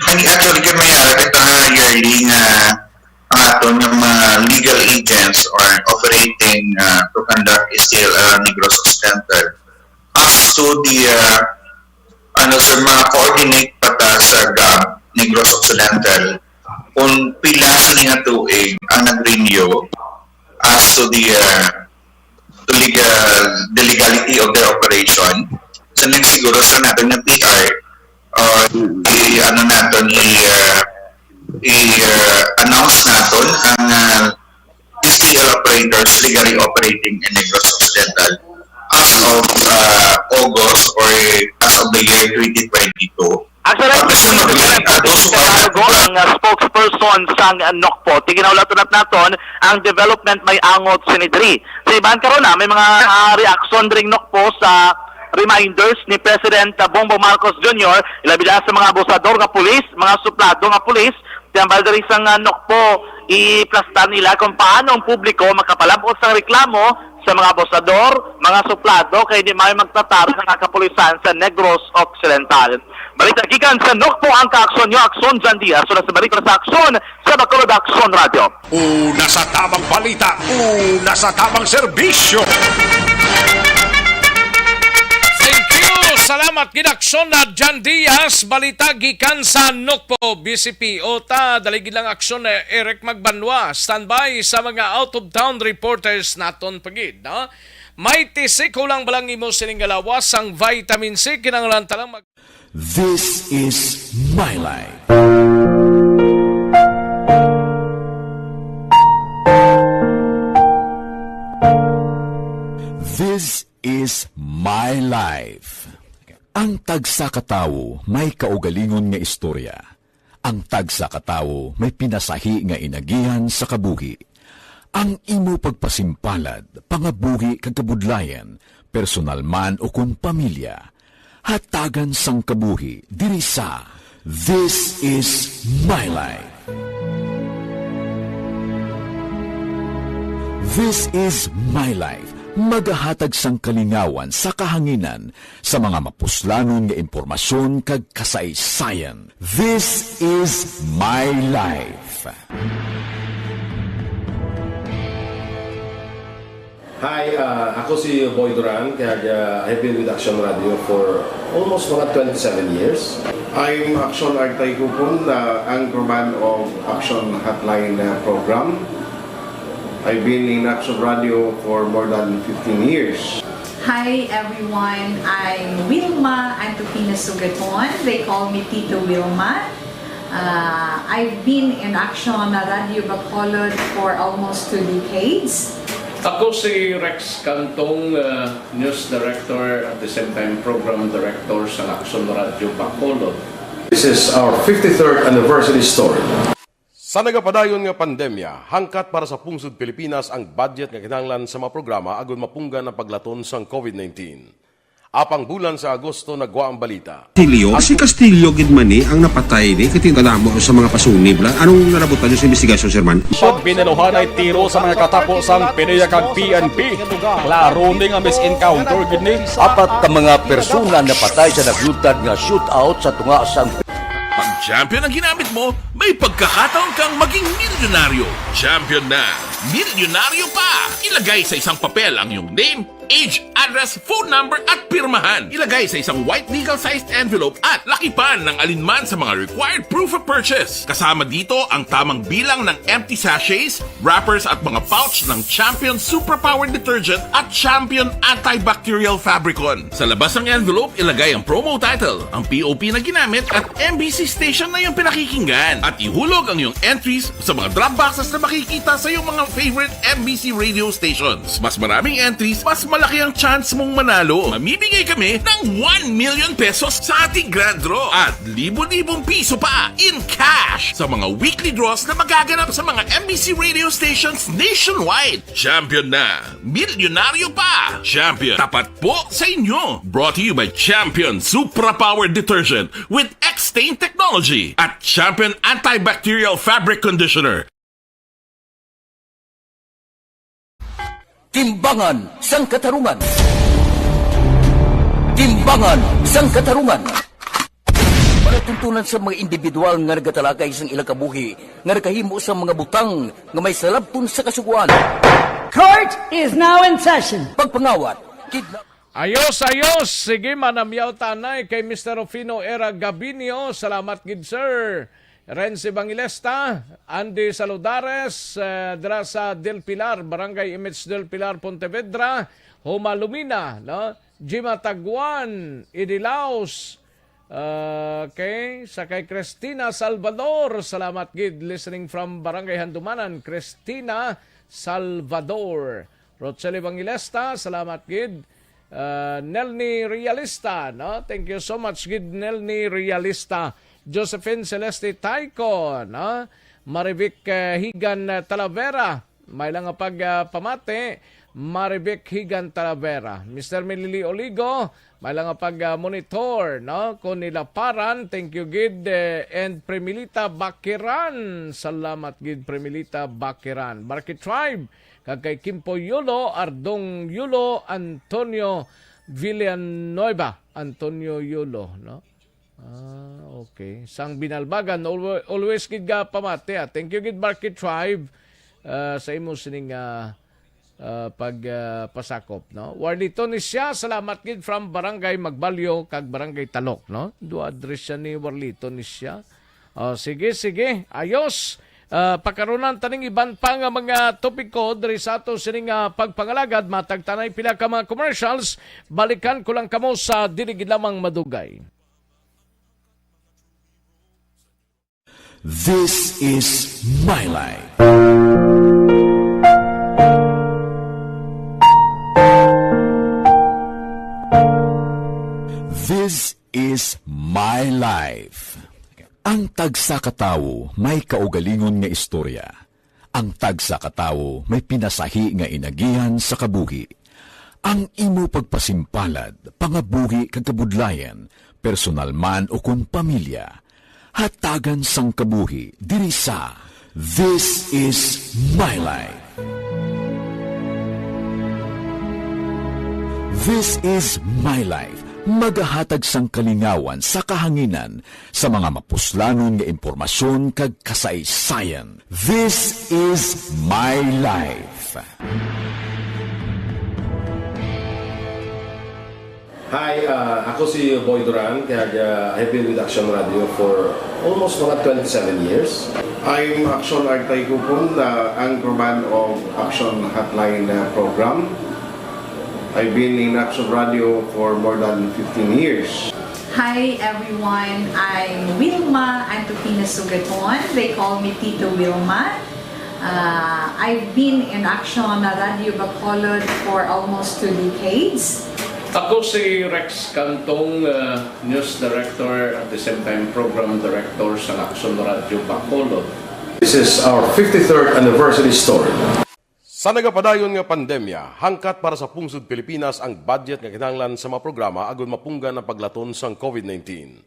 Actually, kami ito nga yearly nga ang aton yung mga legal agents or operating to conduct still Negros Occidental as to the sa mga coordinate pata sa GAB Negros Occidental kung pila sila nga tuig ang nag-renew as to the legality of their operation. So next siguro sa natin yung PR i-announce natin ang STL operators legally operating in Negros Occidental as of August or as of the year 2022. Those who are Cargo ang spokesperson sang NOCPO. Tiginaulat-ulat naton ang development may angot sinidri. Sa iban karon na may mga reaksyon ring NOCPO sa reminders ni President Bongbong Marcos Jr. ilabi na sa mga abusador nga pulis, mga suplado nga pulis, tiyambal diri sang NOCPO iplastan nila kung paano ang publiko makapalabot sa reklamo sa mga abusador, mga suplado kay di may magtataro ng kapulisan sa Negros Occidental. Balita gikan sa NOCPO ang kaaksyon nyo, Akson Jan Diaz. So nasa balik sa aksyon sa Bacolod Aksyon Radio. Una sa tamang balita, una sa tamang serbisyo. Salamat ginaksyon na Jan Diaz, balita gikan sa NOCPO, BCP. Ota, daligid lang aksyon na Eric Magbanwa. Standby sa mga out-of-town reporters naton pagid. No? May tisik kulang balang imo siningalawas ang vitamin C. Kinanglan talang This is my life. This is my life. Ang tagsa katawo may kaugalingon nga istorya. Ang tagsa katawo may pinasahi nga inagihan sa kabuhi. Ang imo pagpasimpalad, pangabuhi kag kabudlayan, personal man o kun pamilya, hatagan sang kabuhi diri sa This is my life. This is my life. Magahatag sang kalingawan sa kahanginan sa mga mapuslanon nga impormasyon kag kasaysayan. This is my life. Hi, ako si Boy Duran, kaya I've been with Action Radio for almost mga 27 years. I'm Action Artay Kupon, anchorman of Action Hotline program. I've been in Action Radio for more than 15 years. Hi everyone, I'm Wilma Antopina Sugaton. They call me Tito Wilma. I've been in Action Radio Bacolod for almost 2 decades. Ako si Rex Cantong, News Director at the same time Program Director sa Action Radio Bacolod. This is our 53rd anniversary story. Sa nagapadayon nga pandemya, hangkat para sa pungsod Pilipinas ang budget nga kinahanglan sa mga programa agon mapunggan ang paglaton sang COVID-19. Apang bulan sa Agosto nagwa ang balita. Si Castillo gidmani ang napatay ni katingadamo sa mga pasunib. Anong narabutan niyo sa investigasyon, Sir Man? Siyod biniluhan ay tiro sa mga katapusang PIDEA kag PNP. Klaro ni nga misencounter gini. Apat ka mga persona na patay sa naglutad nga shootout sa tunga sang Pag champion ang ginamit mo, may pagkakataon kang maging milyonaryo. Champion na, milyonaryo pa! Ilagay sa isang papel ang iyong name, age, address, phone number at pirmahan. Ilagay sa isang white legal-sized envelope at lakipan ng alinman sa mga required proof of purchase. Kasama dito ang tamang bilang ng empty sachets, wrappers at mga pouch ng Champion Superpower Detergent at Champion Antibacterial Fabricon. Sa labas ng envelope, ilagay ang promo title, ang POP na ginamit at MBC station na yung pinakikinggan. At ihulog ang iyong entries sa mga drop boxes na makikita sa iyong mga favorite MBC radio stations. Mas maraming entries, mas malaki ang chance mong manalo. Mamimigay kami ng 1 million pesos sa ating grand draw at libo-libong piso pa in cash sa mga weekly draws na magaganap sa mga MBC radio stations nationwide. Champion na, milyonaryo pa. Champion, tapat po sa inyo. Brought to you by Champion Supra Power Detergent with X-Stain Technology at Champion Antibacterial Fabric Conditioner. Timbangan sang katarungan. Timbangan sang katarungan. Panatuntunan sa mga individual nga nagatalagay sang ilang kabuhi nga nakahimo sa mga butang nga may salabton sa kasuguan. Court is now in session. Pagpangawat, kidnap. Ayos, ayos! Sige, manamyaw tanay kay Mr. Rufino Era Gabinio. Salamat, gid sir. Renzi Bangilesta, Andy Saludares, dira sa Del Pilar, Barangay Image Del Pilar, Pontevedra, Homa Lumina, no? Jima Taguan, Idilaos, okay, sa kay Cristina Salvador, salamat gid, listening from Barangay Handumanan, Cristina Salvador. Rochelle Bangilesta, salamat gid. Nelny Realista, no? Thank you so much gid Nelny Realista. Josephine Celeste Taicon, Marivic Higan Talavera, may lang pamate, Marivic Higan Talavera. Mr. Milili Oligo, may lang monitor, kung nilaparan, thank you gid, and Premilita Bakiran, salamat gid Premilita Bakiran. Market Tribe, kay Kimpo Yulo, Ardong Yulo, Antonio Villanueva, Antonio Yulo, okay. Sang Binalbagan, always gid ga pamate. Thank you gid Market Tribe sa imo sining pagpasakop, Warlito ni siya, salamat gid from Barangay Magbalyo kag Barangay Talok, Do address siya ni Warlito ni siya. Sige, ayos. Pagkaronan taning iban pa nga mga topiko diri sa ato sining pagpangalagad, matagtanay pila ka mga commercials, balikan ko lang kamo sa dili gid lamang madugay. This is my life. This is my life. Ang tagsa katawo may kaugalingon nga istorya. Ang tagsa katawo may pinasahi nga inagihan sa kabuhi. Ang imo pagpasimpalad, pangabuhi kag kabudlayan, personal man o kun pamilya, hatagan sang kabuhi diri sa This is my life. This is my life. Magahatag sang kalingawan sa kahanginan sa mga mapuslanon nga impormasyon kag kasaysayan. This is my life. Hi, ako si Boy Duran, kaya I've been with Action Radio for almost mga 27 years. I'm Action Artay Kupon, anchorman of Action Hotline program. I've been in Action Radio for more than 15 years. Hi everyone, I'm Wilma Antopina Sugaton. They call me Tito Wilma. I've been in Action Radio Bacolod for almost 2 decades. Ako si Rex Cantong, News Director at the same time Program Director sa Action Radio Bacolod. This is our 53rd anniversary story. Sa nagapadayon nga pandemya, hangkat para sa pungsod Pilipinas ang budget nga kinahanglan sa mga programa agon mapunggan ang paglaton sang COVID-19.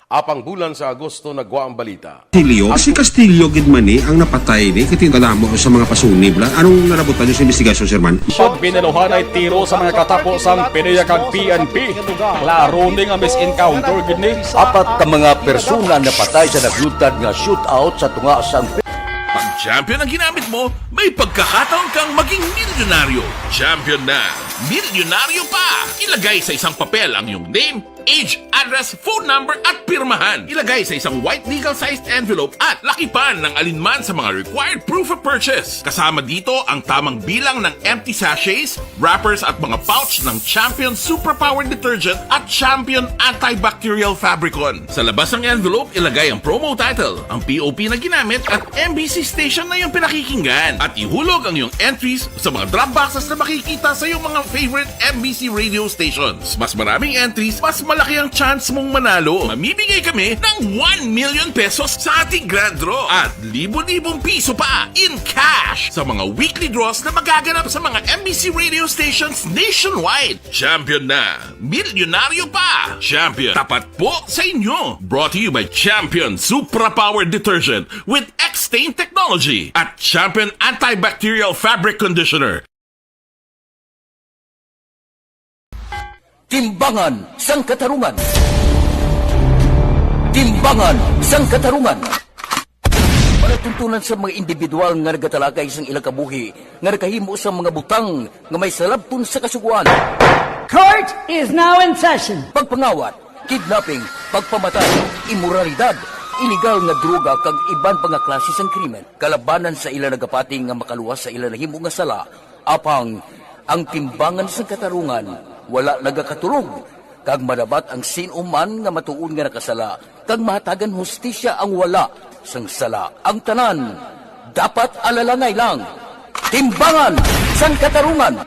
Apang bulan sa Agosto nagwa ang balita. Si Castillo gidmani ang napatay ni kitindalamo sa mga pasunib. Anong narabutan niyo sa investigasyon, Sir Man? Siyod biniluhan ay tiro sa mga katapusang PNP kag PNP. Klaro ning ang misencounter gid ni. Apat ka mga persona napatay sa naglutad nga shootout sa tunga sang Pag champion ang ginamit mo, may pagkakataon kang maging milyonaryo. Champion na, milyonaryo pa! Ilagay sa isang papel ang iyong name, age, address, phone number at pirmahan. Ilagay sa isang white legal-sized envelope at lakipan ng alinman sa mga required proof of purchase. Kasama dito ang tamang bilang ng empty sachets, wrappers at mga pouch ng Champion Superpower Detergent at Champion Antibacterial Fabricon. Sa labas ng envelope, ilagay ang promo title, ang POP na ginamit at MBC station na yung pinakikinggan. At ihulog ang iyong entries sa mga drop boxes na makikita sa iyong mga favorite MBC radio stations. Mas maraming entries, mas malaki ang chance mong manalo. Mamimigay kami ng 1 million pesos sa ating grand draw at libo-libong piso pa in cash sa mga weekly draws na magaganap sa mga MBC radio stations nationwide. Champion na, milyonaryo pa. Champion, tapat po sa inyo. Brought to you by Champion Superpower Detergent with X-Stain Technology at Champion Antibacterial Fabric Conditioner. Timbangan sang katarungan. Timbangan sang katarungan. Panatuntunan sa mga individual nga nagatalagay sang ilang kabuhi, nga nakahimo sa mga butang nga may salabton sa kasuguan. Court is now in session. Pagpangawat, kidnapping, pagpamatay, immoralidad, iligal nga droga kag iban pa nga klase sang krimen. Kalabanan sa ilang nagapating nga makaluwas sa ilang nahimo nga sala, apang ang timbangan sang katarungan wala nagakatulog, kag madabat ang sinuman nga matuon nga nakasala, kag mahatagan hustisya ang wala sang sala. Ang tanan, dapat alalangay lang. Timbangan sang katarungan.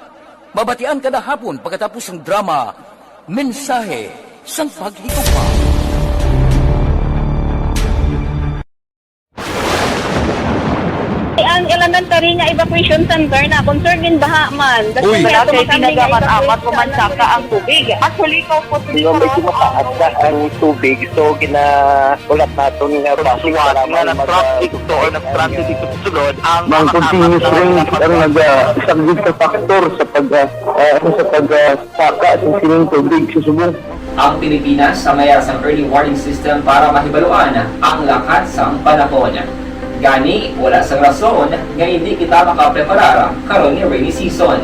Mabatian kada hapon pagkatapos ng drama, mensahe sang paghigugma. voluntary nga evacuation center na concern din baha man. Uy. Kaya pinagamat-amat pumansaka ang tubig. Actually, ikaw po Yung medyo mataas na ang tubig, so ginaulat natin nga basic para traffic to or nag-traffic dito sa sulod ang Mang continuous rin ang isang good factor sa pagsaka sa sining tubig sa subong. Ang Pilipinas sa mayroon ng early warning system para mahibaluan ang lakas ng panahon. Gani, wala sa rason nga hindi kita makapreparar karon ni rainy season.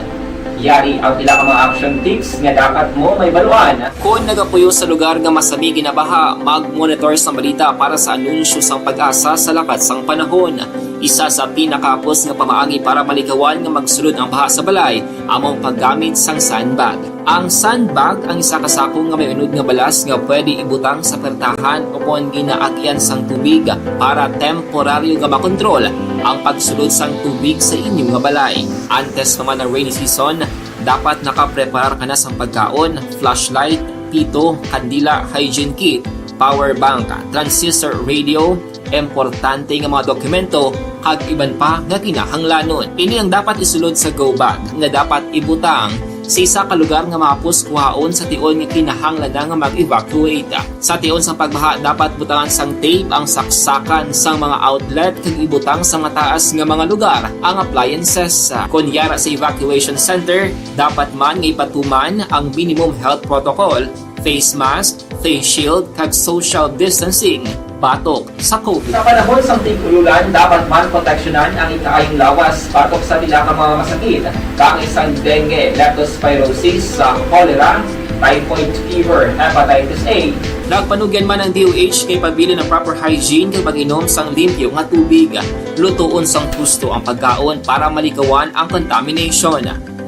Yari ang pila ka mga action tips nga dapat mo may baluan. Kung nagapuyo sa lugar nga masabi ginabaha, mag-monitor sa balita para sa anunsyo sang pag-asa sa lakas ng panahon. Isa sa pinakapos nga pamaagi para malikawan nga magsulod ang baha sa balay, among paggamit sang sandbag. Ang sandbag ang isa kasakong nga may unod nga balas nga pwede ibutang sa pertahan upon ginaagyan sang tubig para temporaryo nga makontrol ang pagsulod sang tubig sa inyong nga balay. Antes naman ng rainy season, dapat nakapreparar ka na sang pagkaon, flashlight, pito, kandila, hygiene kit, power bank, transistor radio, importante nga mga dokumento kag iban pa nga kinahanglanon. Ini ang dapat isulod sa go bag nga dapat ibutang sa isa ka lugar nga mapus kuhaon sa tion nga kinahanglan nga mag-evacuate. Sa tion sa pagbaha dapat butangan sang tape ang saksakan sang mga outlet kag ibutang sa mataas nga mga lugar ang appliances. Kunyara sa evacuation center, dapat man nga ipatuman ang minimum health protocol, face mask, face shield kag social distancing batok sa COVID. Sa panahon sa tig-ululan, dapat man proteksyonan ang ikaayong lawas batok sa pila ka mga masakit, kang isang dengue, leptospirosis, cholera, typhoid fever, hepatitis A. Nagpanugyan man ang DOH kay pabili ng proper hygiene kay pag-inom sang limpyo nga tubig. Lutuon sang gusto ang pagkaon para malikawan ang contamination.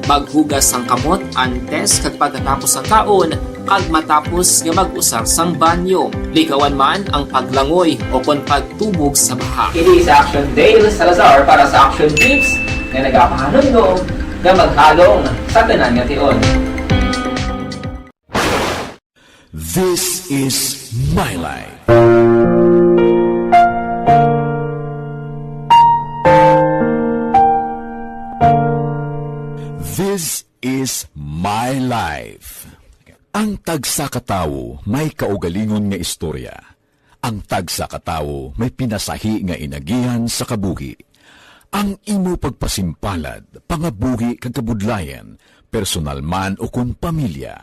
Maghugas sang kamot antes kag pagkatapos ang kaon kag matapos nga mag-usar sang banyo. Likawan man ang paglangoy o kon pagtubog sa baha. Kini sa Action Dale Salazar para sa Action Tips nga nagapahanundong nga maghalong sa tanan nga tion. This is my life. This is my life. Ang tagsa katawo may kaugalingon nga istorya. Ang tagsa katawo may pinasahi nga inagihan sa kabuhi. Ang imo pagpasimpalad, pangabuhi kag kabudlayan, personal man o kun pamilya,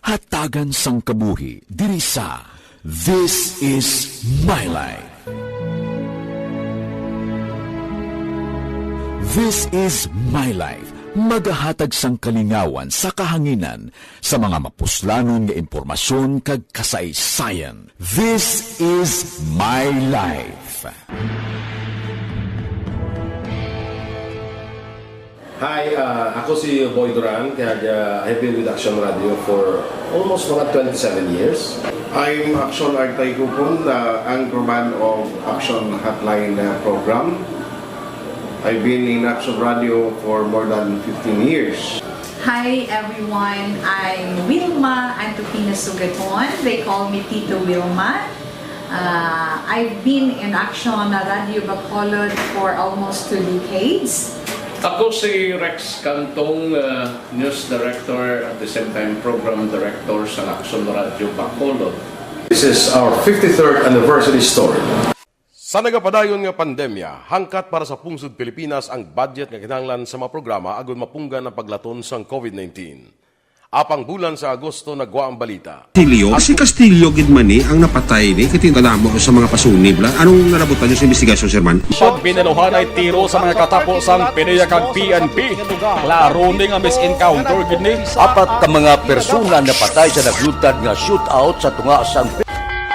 hatagan sang kabuhi diri sa This is my life. This is my life. Magahatag sang kalingawan sa kahanginan sa mga mapuslanon nga impormasyon kag kasaysayan. This is my life. Hi, ako si Boy Duran, kaya I've been with Action Radio for almost mga 27 years. I'm Action Artay Kupon, anchorman of Action Hotline program. I've been in Action Radio for more than 15 years. Hi everyone, I'm Wilma Antopina Sugaton. They call me Tito Wilma. I've been in Action Radio Bacolod for almost 2 decades. Ako si Rex Cantong, News Director at the same time Program Director sa Action Radio Bacolod. This is our 53rd anniversary story. Sa nagapadayon nga pandemya, hangkat para sa pungsod Pilipinas ang budget nga kinahanglan sa mga programa agon mapunggan ang paglaton sang COVID-19. Apang bulan sa Agosto nagwa ang balita. Si Castillo gidmani ang napatay ni kitindalamo sa mga pasunib. Anong narabutan niyo sa investigasyon, Sir Man? Siyod binaluhan ay tiro sa mga katapusang PNP kag PNP. Klaro ning ang misencounter gid ni. Apat ka mga persona napatay sa naglutad nga shootout sa tunga sang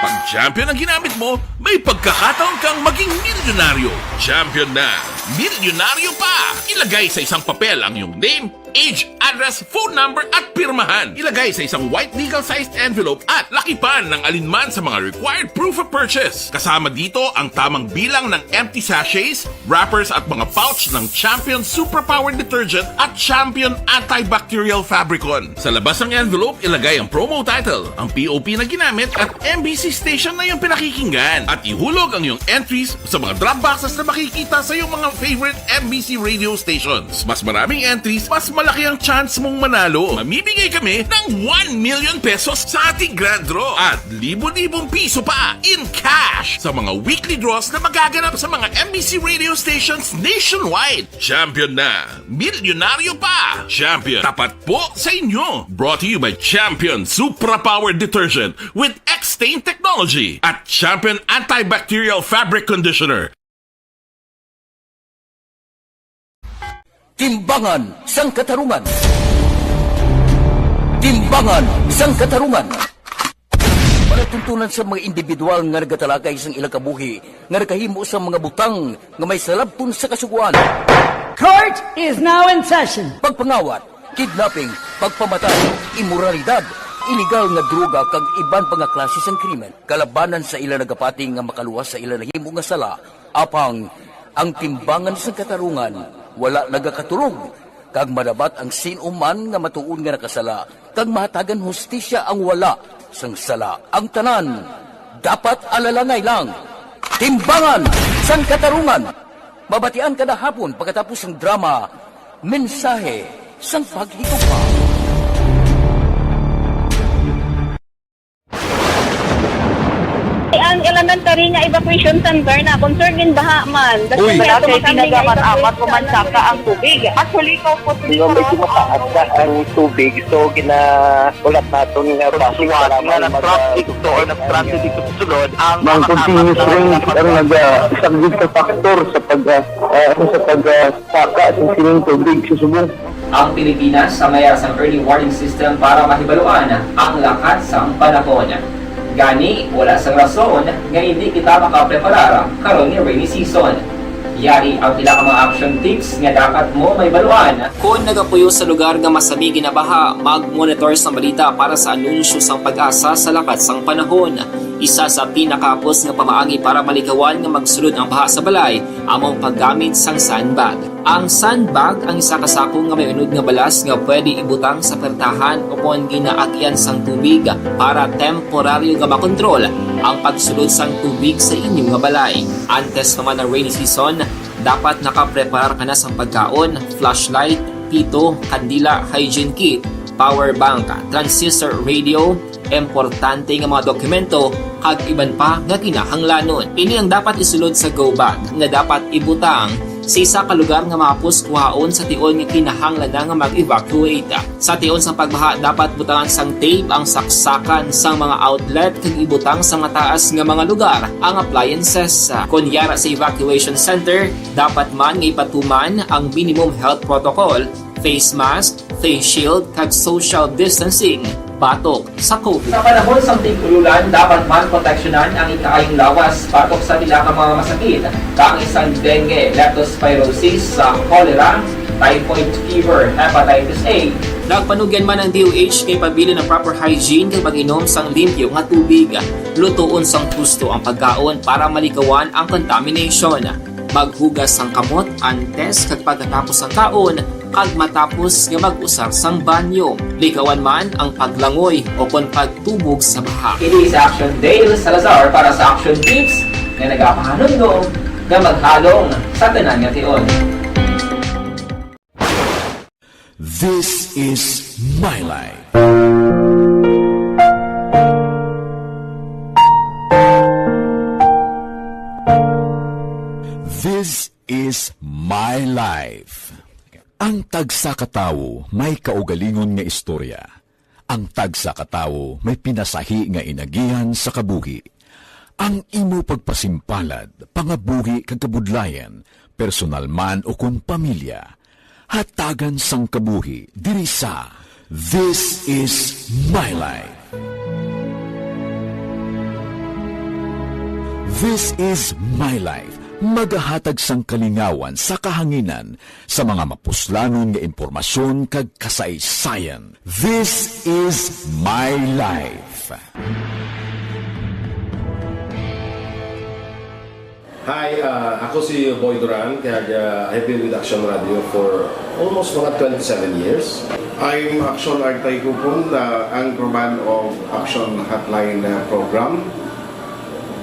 Pag champion ang ginamit mo, may pagkakataon kang maging milyonaryo. Champion na, milyonaryo pa! Ilagay sa isang papel ang iyong name, age, address, phone number at pirmahan. Ilagay sa isang white legal-sized envelope at lakipan ng alinman sa mga required proof of purchase. Kasama dito ang tamang bilang ng empty sachets, wrappers at mga pouch ng Champion Superpower Detergent at Champion Antibacterial Fabricon. Sa labas ng envelope, ilagay ang promo title, ang POP na ginamit at MBC station na yung pinakikinggan. At ihulog ang iyong entries sa mga drop boxes na makikita sa iyong mga favorite MBC radio stations. Mas maraming entries, mas malaki ang chance mong manalo. Mamibigay kami ng 1 million pesos sa ating grand draw at libo-libong piso pa in cash sa mga weekly draws na magaganap sa mga MBC radio stations nationwide. Champion na, milyonaryo pa. Champion, tapat po sa inyo. Brought to you by Champion Supra Power Detergent with X-Stain Technology at Champion Antibacterial Fabric Conditioner. Timbangan sang katarungan. Timbangan sang katarungan. Panatuntunan sa mga individual nga nagatalagay sang ilang kabuhi nga nakahimo sa mga butang nga may salabton sa kasuguan. Court is now in session. Pagpangawat, kidnapping, pagpamatay, imoralidad, iligal nga droga kag iban pa nga klase sang krimen. Kalabanan sa ilang nagapating nga makaluwas sa ilang nahimo nga sala, apang ang timbangan sang katarungan wala nagakatulog, kag madabat ang sinuman nga matuon nga nakasala, kag mahatagan hustisya ang wala sang sala. Ang tanan, dapat alalangay lang. Timbangan sang katarungan. Mabatian kada hapon pagkatapos ng drama, mensahe sang paghigugma. Ang elementary nga evacuation center na concern din baha man. Uy, Dati pinagamat-amat kumansaka ang tubig. Actually, ko po Medyo mataas na ang tubig, so ginaulat natin nga Pasuwat nga ng traffic to or nag-traffic dito sa sulod ang Mang continuous rin ang nag-isang sa factor sa pagsaka sa sining tubig sa subong. Ang Pilipinas sa mayroon sa early warning system para mahibaluan ang lakas ng panahon. Gani, wala sang rason nga hindi kita makapreparar karon ni rainy season. Yari ang pila ka mga action tips nga dapat mo may baluan. Kung nagapuyo sa lugar nga masabi ginabaha, mag-monitor sa balita para sa anunsyo sang pag-asa sa lakas sang panahon. Isa sa pinakapos nga pamaagi para malikawan nga magsulod ang baha sa balay, among paggamit sang sandbag. Ang sandbag ang isa ka sako nga may unod nga balas nga pwede ibutang sa pertahan upon ginaagyan sang tubig para temporaryo nga makontrol ang pagsulod sang tubig sa inyong nga balay. Antes naman ng rainy season, dapat nakapreparar ka na sang pagkaon, flashlight, pito, kandila, hygiene kit, power bank, transistor radio, importante nga mga dokumento kag iban pa nga kinahanglanon. Ini ang dapat isulod sa go bag nga dapat ibutang sa isa ka lugar nga mapus kuhaon sa tion nga kinahanglan nga mag-evacuate. Sa tion sa pagbaha dapat butangan sang tape ang saksakan sang mga outlet kag ibutang sa mataas nga mga lugar ang appliances. Kunyara sa evacuation center, dapat man nga ipatuman ang minimum health protocol, face mask, face shield kag social distancing batok sa COVID. Sa panahon sa tig-ululan, dapat man proteksyonan ang ikaayong lawas batok sa pila ka mga masakit, kang isang dengue, leptospirosis, cholera, typhoid fever, hepatitis A. Nagpanugyan man ang DOH kay pabili ng proper hygiene kay pag-inom sang limpyo nga tubig. Lutuon sang gusto ang pagkaon para malikawan ang contamination. Maghugas sang kamot antes kag pagkatapos ang kaon kag matapos nga mag-usar sang banyo. Likawan man ang paglangoy o kon pagtubog sa baha. It is Action Dale Salazar para sa Action Tips nga nagapahanundong nga maghalong sa tanan nga tion. This is my life. This is my life. Ang tagsa katawo may kaugalingon nga istorya. Ang tagsa katawo may pinasahi nga inagihan sa kabuhi. Ang imo pagpasimpalad, pangabuhi kag kabudlayan, personal man o kun pamilya, hatagan sang kabuhi diri sa This is my life. This is my life. magahatag sang kalingawan sa kahanginan sa mga mapuslanon nga impormasyon kag kasaysayan. This is My Life. Hi, ako si Boy Duran, kaya I've been with Action Radio for almost mga 27 years. I'm Action Artay Kupon, the anchorman of Action Hotline program.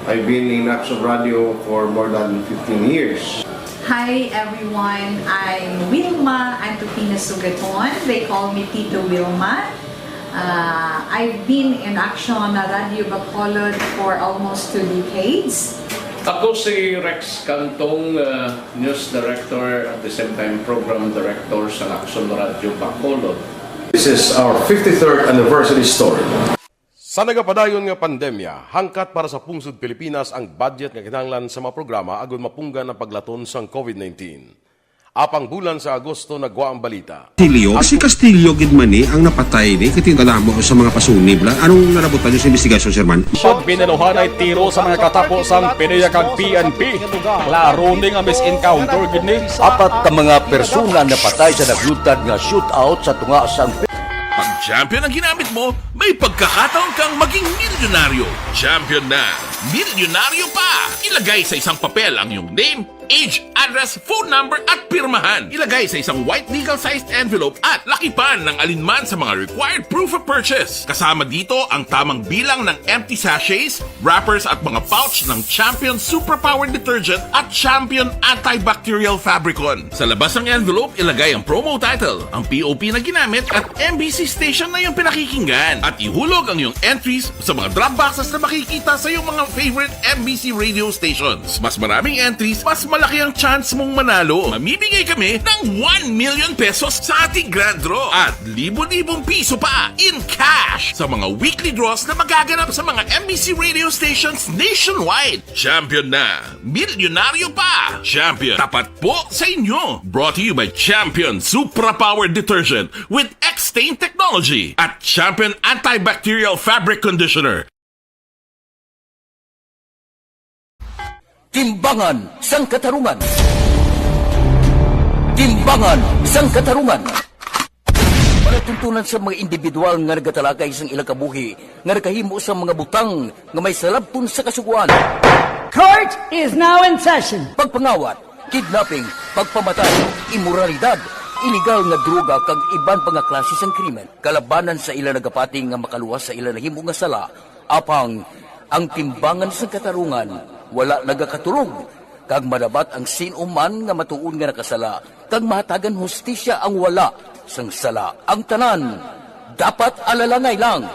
I've been in Action Radio for more than 15 years. Hi everyone, I'm Wilma Antupina Sugaton. They call me Tito Wilma. I've been in Action Radio Bacolod for almost 2 decades. Ako si Rex Cantong, News Director at the same time Program Director sa Action Radio Bacolod. This is our 53rd anniversary story. Sa nagapadayon nga pandemya, hangkat para sa pungsod Pilipinas ang budget nga kinahanglan sa mga programa agon mapunggan ang paglaton sang COVID-19. Apang bulan sa Agosto nagwa ang balita. Si Castillo gidmani ang napatay ni katingkadamo sa mga pasunib. Anong narabutan niyo sa investigasyon, Sir Man? Siyod biniluhan ay tiro sa mga katapusang PINEA kag PNP. Klaro ni nga misencounter gid ni. Apat ka mga persona napatay sa naglutad nga shootout sa tunga sang Pag champion ang ginamit mo, may pagkakataon kang maging milyonaryo. Champion na! Milyonaryo pa! Ilagay sa isang papel ang iyong name, age, address, phone number at pirmahan. Ilagay sa isang white legal-sized envelope at lakipan ng alinman sa mga required proof of purchase. Kasama dito ang tamang bilang ng empty sachets, wrappers at mga pouch ng Champion Superpower Detergent at Champion Antibacterial Fabricon. Sa labas ng envelope, ilagay ang promo title, ang POP na ginamit at MBC station na yung pinakikinggan. At ihulog ang iyong entries sa mga drop boxes na makikita sa iyong mga favorite MBC radio stations. Mas maraming entries, mas malaki ang chance mong manalo. Mamimigay kami ng 1 million pesos sa ating grand draw at libo-libong piso pa in cash sa mga weekly draws na magaganap sa mga MBC radio stations nationwide. Champion na! Milyonaryo pa! Champion, tapat po sa inyo! Brought to you by Champion Supra Power Detergent with X-Stain Technology at Champion Antibacterial Fabric Conditioner. Timbangan sang katarungan. Timbangan sang katarungan. Palatuntunan sa mga individual nga nagatalagay sang ilang kabuhi nga nakahimo sa mga butang nga may salabton sa kasuguan. Court is now in session. Pagpangawat, kidnapping, pagpamatay, immoralidad, iligal nga droga kag iban pa nga klase sang krimen. Kalabanan sa ilang nagapating nga makaluwas sa ilang nahimo nga sala, apang ang timbangan sang katarungan wala nagakatulog, kag madabat ang sinuman nga matuon nga nakasala, kag mahatagan hustisya ang wala sang sala. Ang tanan, dapat alalangay lang.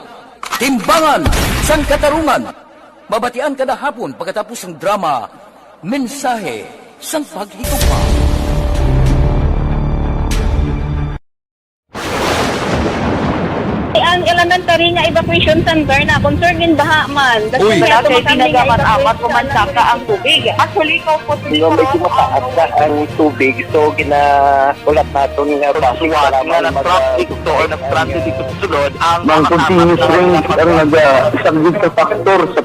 Timbangan sang katarungan. Mabatian kada hapon pagkatapos ng drama, mensahe sang paghigugma. Ang elementary nga evacuation center na concern din baha man. Uy, Kasi pinagamat-amat kumansaka ang tubig. Actually, ko po medyo mataas na ang tubig. So, ginaulat natin nga basuhan nga ng traffic to or ng-traffic dito sa sulod. Ang continuous range ang isang good factor sa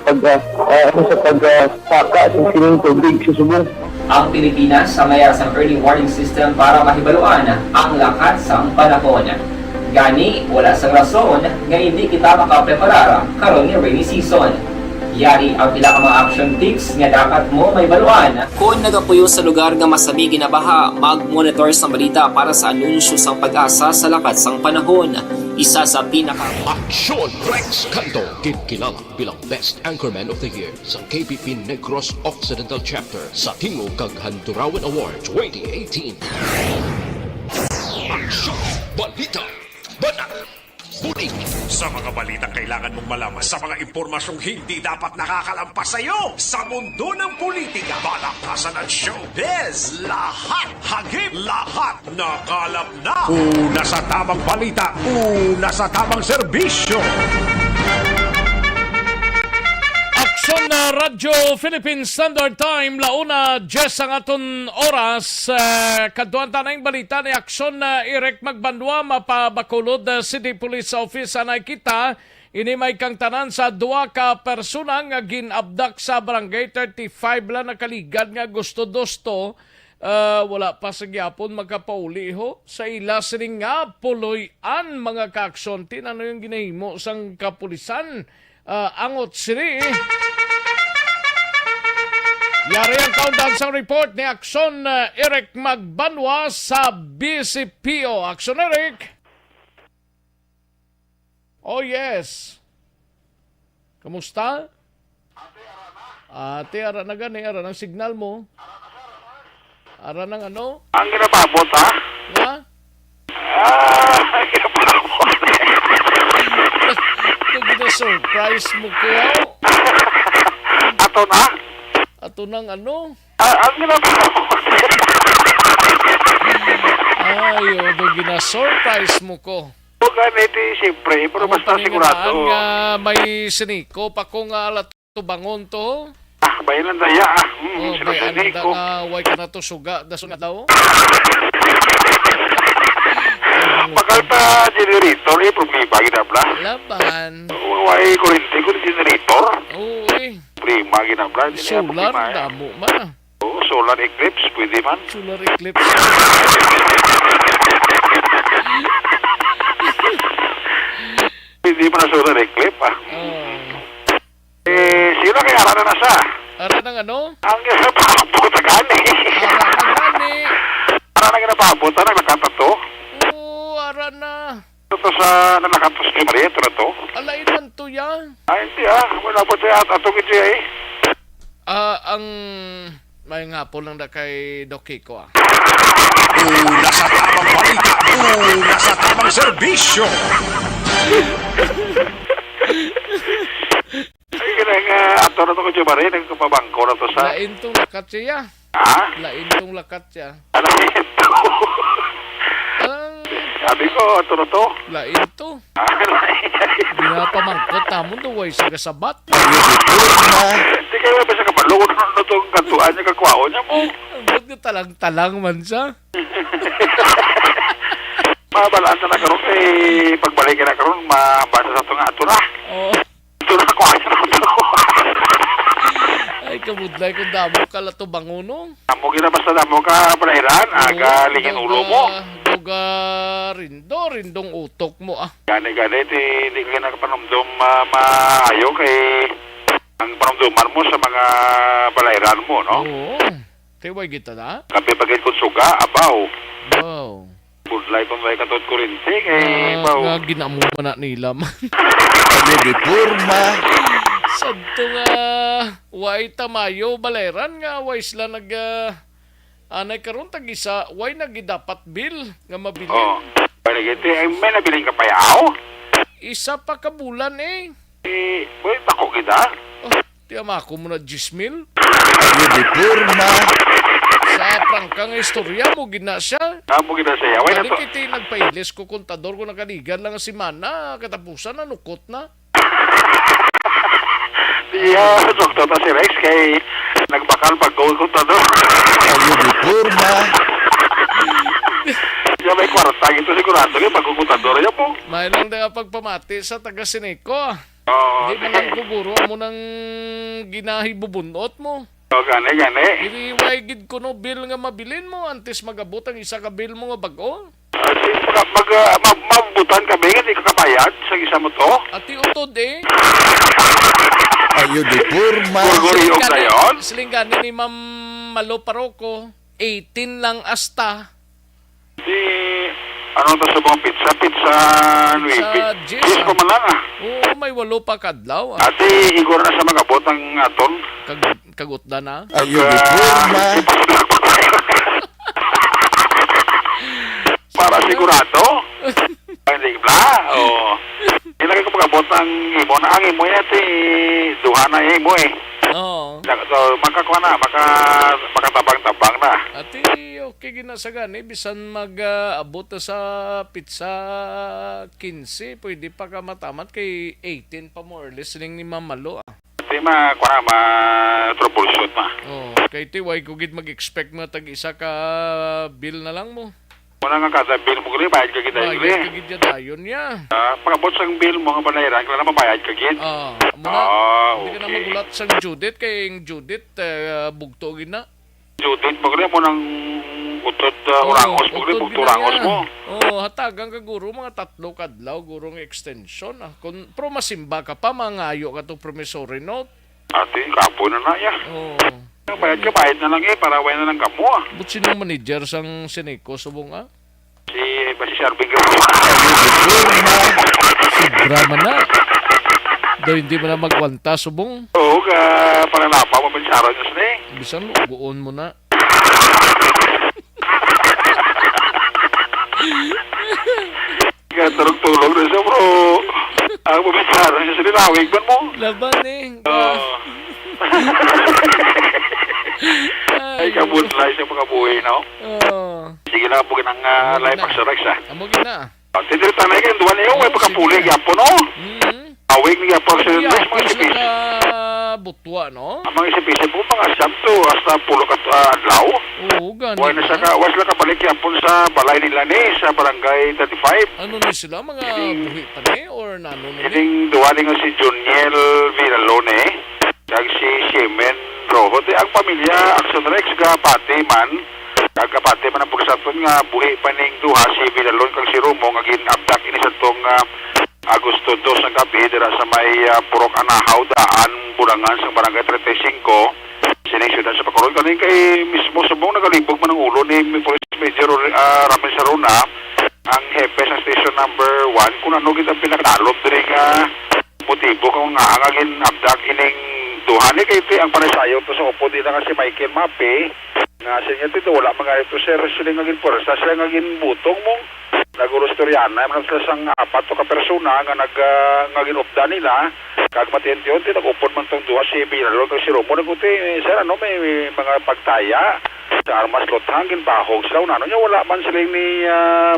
pagsaka sa sining tubig sa subong. Ang Pilipinas sa mayroon sa early warning system para mahibaluan ang lakas ng panahon. Gani, wala sang rason nga hindi kita makapreparara karon ni rainy season. Yari ang pila ka mga action tips nga dapat mo may baluan. Kung nagapuyo sa lugar nga masabi ginabaha, mag-monitor sa balita para sa anunsyo sang pag-asa sa lakat sang panahon. Isa sa pinaka Action Rex Canto, kilala bilang Best Anchorman of the Year sa KPP Negros Occidental Chapter sa Tingog kag Handurawan Award 2018. Action Balita Banak Bulig. Sa mga balitang kailangan mong malaman, sa mga impormasyong hindi dapat nakakalampas sa iyo, sa mundo ng politika, balakasan at showbiz, lahat hagip, lahat nakalap na. Una sa tamang balita, una sa tamang serbisyo. Aksyon na Radyo Philippine Standard Time, launa 10 ang aton oras. Kaduan tanang balita ni Aksyon na Irek Magbanwa, mapabakulod City Police Office anay kita. Ini may kang tanan sa duwa ka persona nga ginabdak sa barangay 35 lang nakaligad nga gusto-dosto. Wala pa sa gyapon magkapauli ho sa ila sining nga puloy-an mga kaaksyon. Ano yung ginahimo sang kapulisan? Angot siri. Yari ang countdown sa report ni Akson Eric Magbanwa sa BCPO. Akson Eric. Oh yes. Kamusta? Ate, ara na gani. Ara ng signal mo. Ara ng ano? Ang ginapabot, ha? Ha? Ginapabot. Ito gina-surprise mo ko. Ato na? Ato ng ano? Ang ginapabot. Ay, ito gina-surprise mo ko. Ganito, siyempre, pero basta sigurado. May siniko pa kung alat to bangon to. Bayan lang daya. Bayan lang da way ka na to suga. Daso nga daw. Pagkalta generator, problema ginabla. Laban. Way kurente ko generator. Uy. Problema ginabla. Solar, damo man. Solar eclipse, pwede man. Solar eclipse. Hindi pa na solar eclipse, sino kaya ara na sa? Ara ng ano? Ang ginapabot na gani. Ara na ginapabot na nakatato? Oo, ara na. Ito sa nakatos kay Maria, ito na to? Alain man to yan. Ay, hindi wala po siya at atong ito Ang may hapon lang na kay Doc Kiko Una sa tamang balita, una sa tamang serbisyo. Ay, ganang ato na ito ko siya Maria, nagkapabangko na to sa... Lain tong lakat siya. Ha? Lain tong lakat siya. Ano ito? Sabi ko, ato na to? Lain to. Pinapamangkot tamon to, way sa kasabat. Hindi kayo ba sa kapalungan na itong kantuan niya, kakwao niya mo? Ba't na talang-talang man siya? Mabalaan na karon pagbalik na karon mabasa sa tunga ato na. Oo. Ito na ko ayo na to. Ay kabudlay kung damo ka lato banguno. Amo gina basta damo ka palahiran aga lingin ulo mo. Duga rindong utok mo Gani di ka nakapanomdom maayo kay ang panomdoman mo sa mga palahiran mo, no? Oo. Tiway kita na? Kape bagay kung suga, abaw. Wow. Budlay kung may katot kurinti kay baw. Nga ginamo man na nila man. Ano di purma? Santo nga way tamayo baleran nga way sila anay karon tag-isa way nagidapat bill nga mabili. Oh. May nabiling ka payaw? Isa pa ka bulan boy, tako kita? Tiyama ko muna 10,000. Ano di purma? Sa prangkang istorya mo gina siya. Mo gina siya. Way na to. Kiti nagpailis ko kontador ko nakaligan lang si mana katapusan na nukot na. Doktor na si Rex kay nagbakal pag-goal kontador. Ano di purma? Siya may kwarta ito sigurado yung pag-kontador niya po. May lang na pagpamati sa taga-Sineco. Hindi man lang buburo mo ng ginahibubunot mo. Gani. Hindi waigid ko no bill nga mabilin mo antes magabot ang isa ka bill mo nga bago. Mabutan kami nga di ka kabayad sa isa mo to. Ati utod Ayo di purma. Gurguriog na yun? Silingganin ni Ma'am Malo Paroco, 18 lang asta. Ano to sa mga pizza? Pizza 9. 10 pa man lang Oo, may 8 pa kadlaw Ati, igor na sa magabot ang aton. Kagut na Ayo di purma. Para sigurado. Hindi bla. Ilagay ko magabot ang imo na ang imo yati. Duha na imo Oo. So, makakuha na. Makatabang-tabang na. Ati, okay ginasagani. Bisan mag-abot sa pizza 15. Pwede pa ka matamat kay 18 pa more or less. Siling ni Mamalo Ati, makuha na. Ma-troubleshoot na. Kay ti, why ko gid mag-expect mo tag-isa ka bill na lang mo. Wala nga kada bill mo gali, bayad ka kita Bayad gali. kagid ya dayon niya. Pagabot sa bill mo nga banayaran, kailangan mabayad ka gid. Hindi ka na magulat sa Judith, kay Judith, bugto gid na. Judith, maganda mo ng utod orangos mo gali, bugto orangos mo. Hatagang ka guro, mga 3 kadlaw, gurong extension. Pero masimba ka pa, mangayo ka to promissory note. Ate, kapo na na ya. Bayad ka, bayad na lang para way na lang kamo But sinong manager sang Sineco subong Si Sarbing Sigura man na. Do hindi mo na magwanta subong. Oo, para napa mo pensaro nyo sila Bisan lugoon mo na. Tulog na siya, bro. Ang pabitsara niya sa linawig ba mo? Laban Ay, kabunlay sa mga buhay, no? Sige na po ng live exercise, ha? Amogin na. Titirita na kayo, duwan niyo, may pagkapulig, yapo, no? Awig ni yapo sa mga sipis. Butwa, no? Ang mga sipis po, mga sabto, hasta pulo adlaw. Oo, ganun. Huwag na siya ka, huwag sila kabalik yapon sa balay nila ni, sa barangay 35. Ano ni sila, mga buhi pa ni, or nano ni? Ining duwali nga si Juniel Villalone, kag si Shemen Rojo, ang pamilya Action Rex, kapati man ang pulisaton nga buhi pa ning duha si Villalone kag si Romo, nga ginabdak ini sa tong Agosto 2 ng gabi, dira sa may Purok Anahaw, daan, Bulangan, sa barangay 35, sining syudad sa Bacolod. Kanin kay mismo subong nagalibog man ang ulo ni Police Major Ramil Saruna, ang hepe sa station number 1, kung ano kita pinakadalop diri nga motibo kung nga ang agin abdak ining duhani kay ito ang panasayo to sa upo din nga si Michael Mape nga siya ito wala mga ito sir sila nga gin porsa sila nga gin butong mo nagurostoriana man sila sang apat to ka persona nga nga ginupda nila kag matiyente-unti nag-upod man tong duha si Villalone kag si Romo naguti sir ano may mga pagtaya sa armas lothang ginbahog sila unano nya wala man sila ni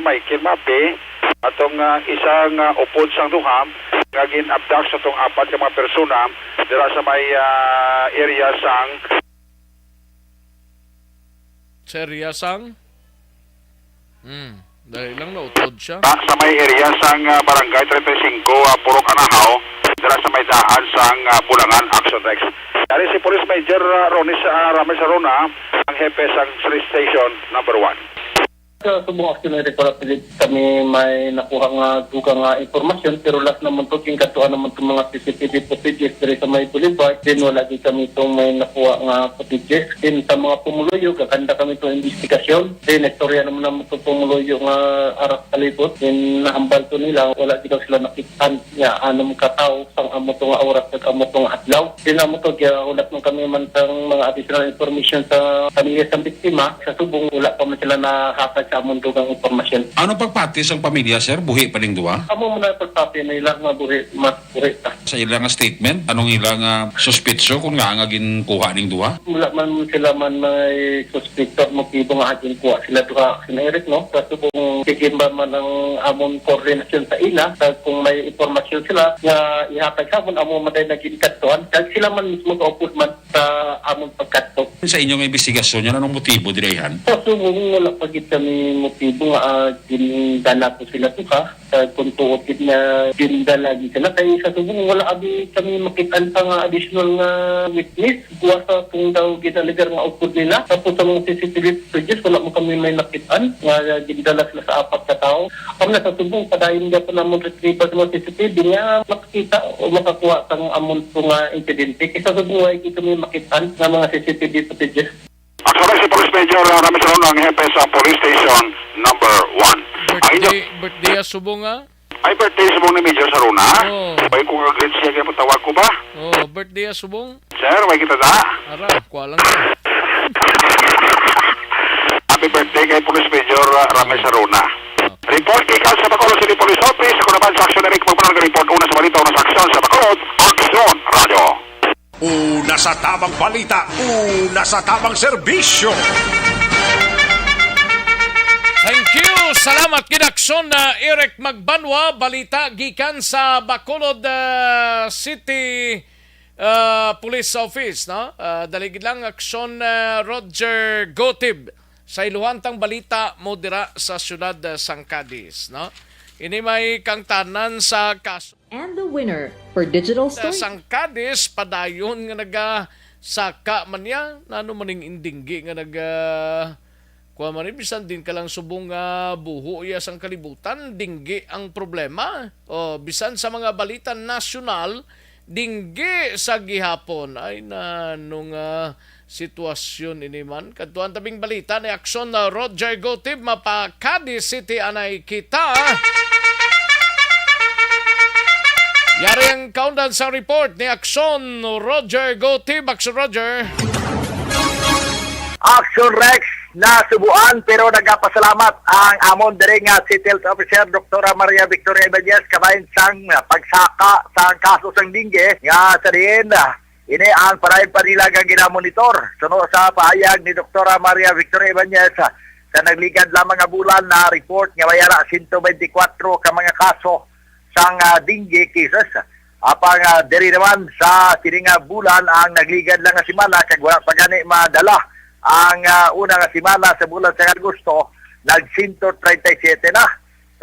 Michael Mape atong isang upod sang duha nga gin-abduct sa tong apat ka mga persona dira sa may area sang dahil lang nautod siya. Sa may area sang barangay 35, Purok Anahaw, dira sa may daan sang Bulangan, Action Rex. Dari si Police Major Ronis Ramil Saruna, ang hepe sang Police Station number 1. Sa subong action na report kami may nakuha nga dugang informasyon pero last naman to king katuan naman itong mga CCTV footages dari sa may boulevard din wala din kami itong may nakuha nga footages din sa mga pumuluyo kakanda kami itong investigasyon din istorya naman itong pumuluyo nga aras kalibot din nahambal to nila wala din sila nakitaan nga anong katao sang amo itong oras at amo itong adlaw din amo ito kaya ulat man kami man sang mga additional information sa pamilya sa biktima sa subong wala pa man sila nahatag sa among dugang informasyon. Ano pagpatis ang pamilya, sir? Buhi pa ning duwa? Amo muna pagpapi na ilang nga mas buhi ta. Sa ilang statement, anong ilang suspitso kung nga ginkuha ning duwa? Wala man sila man may suspector motibo nga ginkuha sila duha sinairit, no? Kasi kung kikimba man ang among koordinasyon sa ila, kung may informasyon sila nga ihatag sa amon, amo man na ginikatuan, kag sila man mismo kaupos man sa among pagkato. Sa inyong investigasyon, yan anong motibo direhan? So, wala pagit kami motibo nga gindala ko sila tuka kung tuotid na gindala sila kaya sa subong wala kami makitaan pa nga additional nga witness kuha sa kung daw ginaligar nga upod nila tapos sa mga CCTV footages wala mo kami may nakitaan nga gindala sila sa apat ka tao kung na sa subong padayon nga pa namon retrieval sa mga CCTV nga makikita o makakuha sa amon po nga insidente kaya sa subong wala kami makitaan nga mga CCTV footages. Actually, si Police Major Ramil Saruna ang hepe sa Police Station number 1. Birthday subong nga? Ay, birthday subong ni Major Saruna. May kung aglit siya kaya patawag ko ba? Birthday subong? Sir, may kita na? Ara, kuha lang ka. Happy birthday kay Police Major Ramil Saruna. Report ikaw sa Bacolod City Police Office. Ako naman sa Action Eric magpunang report una sa balita, una sa aksyon sa Bacolod, Action Radio. Una sa tamang balita, una sa tamang serbisyo. Thank you! Salamat kinakson na Eric Magbanwa, balita gikan sa Bacolod City Police Office. No? Daligid lang aksyon Roger Gotib sa iluhantang balita mo dira sa siyudad sang Cadiz, no? Ini may kangtanan sa kaso. And the winner for digital story. Sang Cadiz padayon nga saka man niya nano maning indinggi nga kuha man bisan din ka lang subong nga buho iya sang kalibutan dinggi ang problema. O bisan sa mga balita nasyonal dinggi sa gihapon ay nanong sitwasyon ini man. Kadtuan tabing balita ni Akson na Roger Gotib mapa Cadiz City anay kita. Yari ang countdown sa report ni Akson Roger Gotib. Akson Roger. Action Rex na subuan pero nagapasalamat ang amon diri nga City Health Officer Dr. Maria Victoria Ibanez kabahin sang pagsaka sa kaso sang dingge nga sa diin ini ang parayon pa nila nga ginamonitor. Suno sa pahayag ni Dr. Maria Victoria Ibanez sa nagligad lamang nga bulan na report nga mayara 124 ka mga kaso sang dingge cases. Apang diri naman sa tininga bulan ang nagligad lang nga simana kag wala pa gani madala ang una nga simana sa bulan sa Agosto nag 137 na.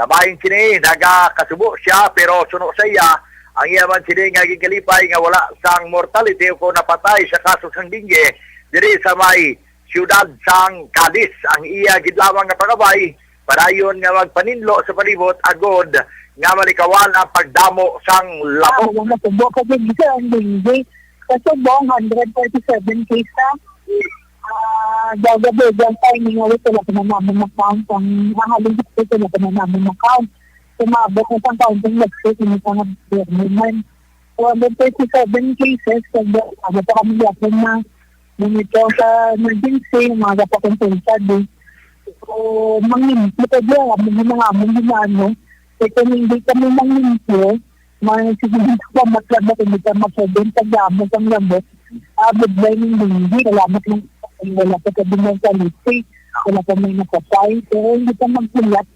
Sabahin sini nagakasubo siya pero suno sa iya ang iya man sini nga gikalipay nga wala sang mortality o napatay sa kaso sang dingge diri sa may siyudad sang Cadiz. Ang iya gidlawang nga pagabay padayon nga magpaninlo sa palibot agod nga malikawan ang pagdamo sang labo. Natubo kasi gisa ang dingge. Kasi buong 137 case na gagabi dyan tayo nga sila pa na namin account ang mahaling sila pa na namin account. Sumabot na pang counting website hindi pa nag-birniman. 137 cases kaya pa kami yapon na nito sa emergency mga pa konsultado. So manginto ka dyan among ginano. Kung hindi kami manginto sigurado pa matlabot hindi ka masyadong tagamot ang labot. Bigay ng hindi salamat lang wala pa ka din ng kalisi, wala pa may nakasay, pero hindi ka magpulat